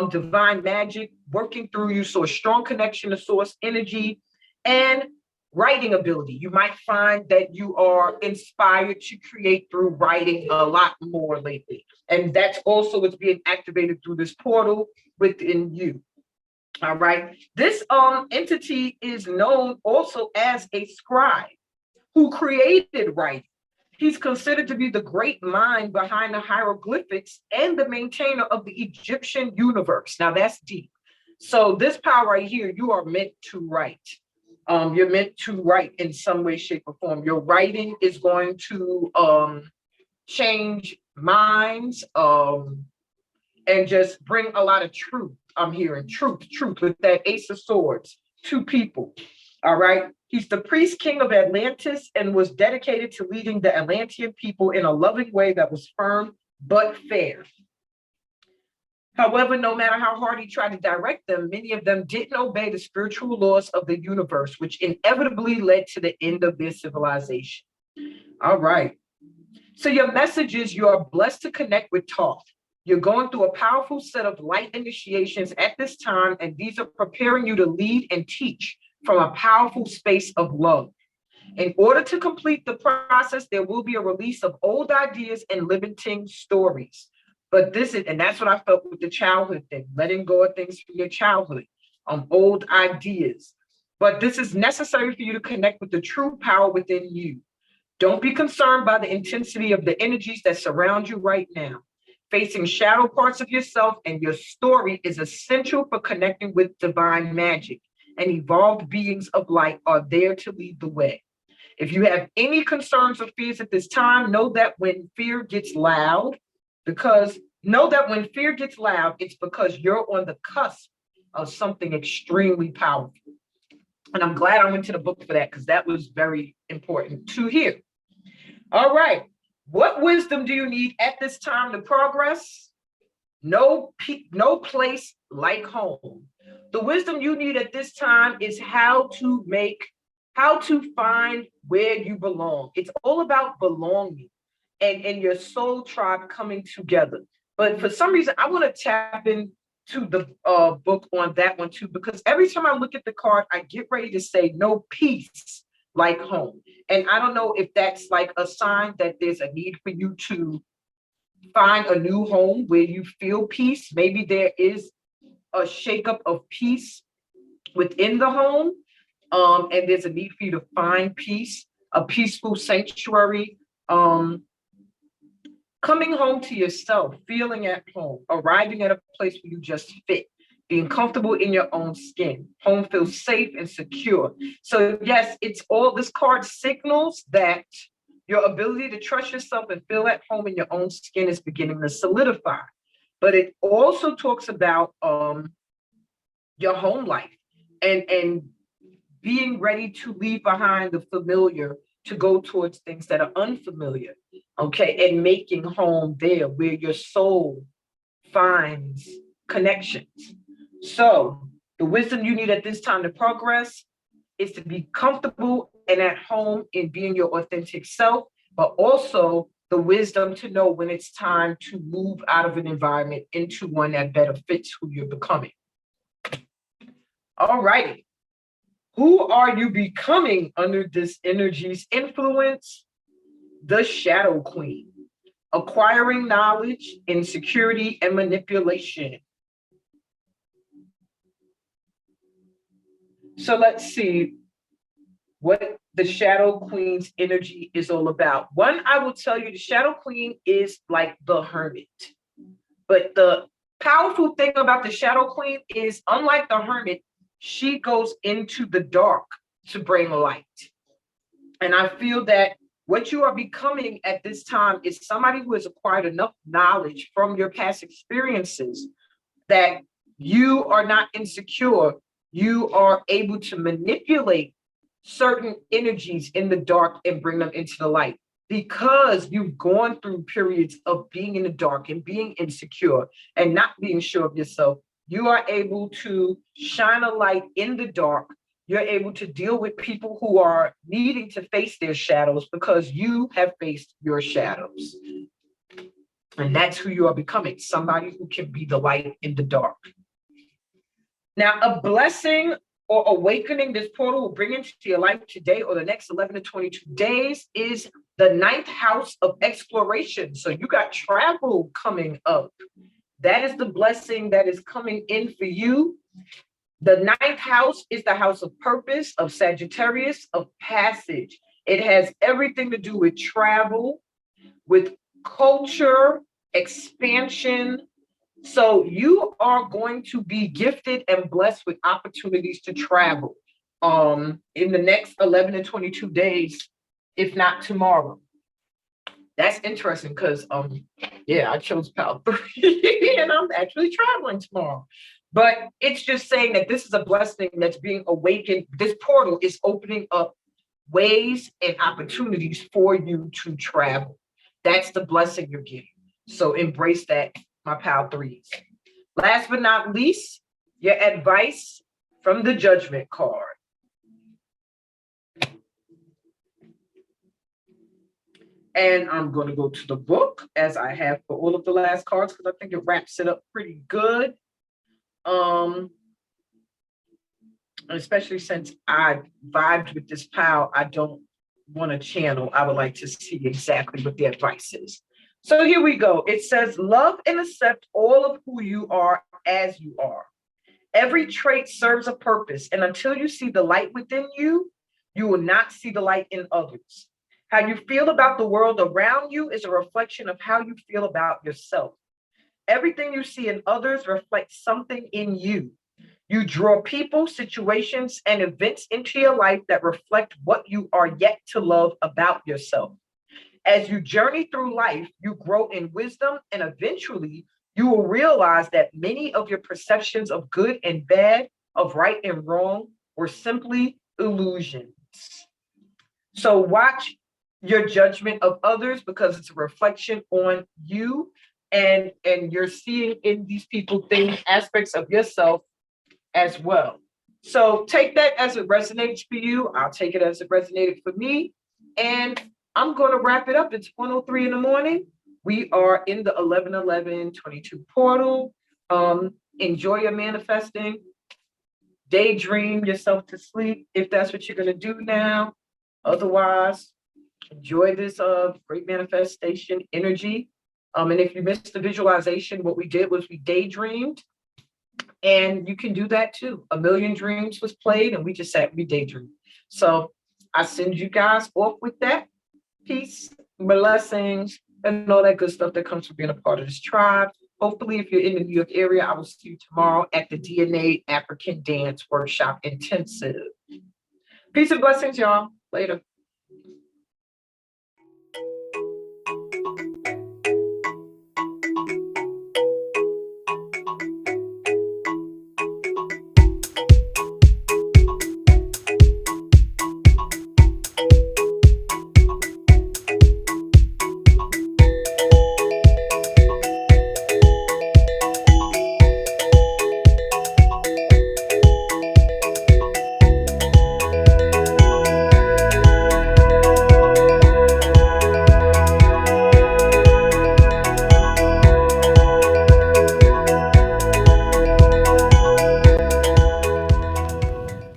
Divine magic working through you. So a strong connection to source energy and writing ability. You might find that you are inspired to create through writing a lot more lately. And that's also what's being activated through this portal within you. All right. This entity is known also as a scribe who created writing. He's considered to be the great mind behind the hieroglyphics and the maintainer of the Egyptian universe. Now that's deep. So this power right here, you are meant to write. You're meant to write in some way, shape, or form. Your writing is going to change minds and just bring a lot of truth. I'm hearing truth with that Ace of Swords, two people. All right. He's the priest king of Atlantis and was dedicated to leading the Atlantean people in a loving way that was firm but fair. However, no matter how hard he tried to direct them, many of them didn't obey the spiritual laws of the universe, which inevitably led to the end of their civilization. All right. So your message is you are blessed to connect with Thoth. You're going through a powerful set of light initiations at this time, and these are preparing you to lead and teach from a powerful space of love. In order to complete the process, there will be a release of old ideas and limiting stories. But this is, and that's what I felt with the childhood thing, letting go of things from your childhood, old ideas. But this is necessary for you to connect with the true power within you. Don't be concerned by the intensity of the energies that surround you right now. Facing shadow parts of yourself and your story is essential for connecting with divine magic, and evolved beings of light are there to lead the way. If you have any concerns or fears at this time, know that when fear gets loud, it's because you're on the cusp of something extremely powerful. And I'm glad I went to the book for that, because that was very important to hear. All right. What wisdom do you need at this time to progress? No place like home. The wisdom you need at this time is how to find where you belong. It's all about belonging and your soul tribe coming together. But for some reason, I want to tap into the book on that one too, because every time I look at the card, I get ready to say no peace like home. And I don't know if that's like a sign that there's a need for you to find a new home where you feel peace. Maybe there is a shakeup of peace within the home. And there's a need for you to find peace, a peaceful sanctuary, coming home to yourself, feeling at home, arriving at a place where you just fit, being comfortable in your own skin. Home feels safe and secure. So yes, it's all, this card signals that your ability to trust yourself and feel at home in your own skin is beginning to solidify. But it also talks about your home life and being ready to leave behind the familiar to go towards things that are unfamiliar, okay? And making home there where your soul finds connections. So the wisdom you need at this time to progress is to be comfortable and at home in being your authentic self, but also the wisdom to know when it's time to move out of an environment into one that better fits who you're becoming. All righty. Who are you becoming under this energy's influence? The Shadow Queen, acquiring knowledge, insecurity, and manipulation. So let's see what the Shadow Queen's energy is all about. One, I will tell you, the Shadow Queen is like the hermit. But the powerful thing about the Shadow Queen is, unlike the hermit, she goes into the dark to bring light. And I feel that what you are becoming at this time is somebody who has acquired enough knowledge from your past experiences that you are not insecure. You are able to manipulate certain energies in the dark and bring them into the light, because you've gone through periods of being in the dark and being insecure and not being sure of yourself. You are able to shine a light in the dark. You're able to deal with people who are needing to face their shadows because you have faced your shadows. And that's who you are becoming, somebody who can be the light in the dark. Now, a blessing or awakening this portal will bring into your life today or the next 11 to 22 days is the 9th house of exploration. So you got travel coming up. That is the blessing that is coming in for you. The 9th house is the house of purpose, of Sagittarius, of passage. It has everything to do with travel, with culture, expansion. So you are going to be gifted and blessed with opportunities to travel in the next 11 to 22 days, if not tomorrow. That's interesting because, yeah, I chose Pal 3 and I'm actually traveling tomorrow. But it's just saying that this is a blessing that's being awakened. This portal is opening up ways and opportunities for you to travel. That's the blessing you're getting. So embrace that, my Pal 3s. Last but not least, your advice from the Judgment card. And I'm going to go to the book, as I have for all of the last cards, because I think it wraps it up pretty good. Especially since I vibed with this pal, I don't want to channel. I would like to see exactly what the advice is. So here we go. It says, love and accept all of who you are as you are. Every trait serves a purpose, and until you see the light within you, you will not see the light in others. How you feel about the world around you is a reflection of how you feel about yourself. Everything you see in others reflects something in you. You draw people, situations, and events into your life that reflect what you are yet to love about yourself. As you journey through life, you grow in wisdom, and eventually you will realize that many of your perceptions of good and bad, of right and wrong, were simply illusions. So watch your judgment of others, because it's a reflection on you, and you're seeing in these people things, aspects of yourself as well. So take that as it resonates for you. I'll take it as it resonated for me. And I'm going to wrap it up. It's 1:03 in the morning. We are in the 11/11/22 portal. Enjoy your manifesting. Daydream yourself to sleep if that's what you're going to do now. Otherwise, enjoy this great manifestation energy. And if you missed the visualization, what we did was we daydreamed. And you can do that too. A Million Dreams was played and we just sat, we daydreamed. So I send you guys off with that. Peace, blessings, and all that good stuff that comes from being a part of this tribe. Hopefully, if you're in the New York area, I will see you tomorrow at the DNA African Dance Workshop Intensive. Peace and blessings, y'all. Later.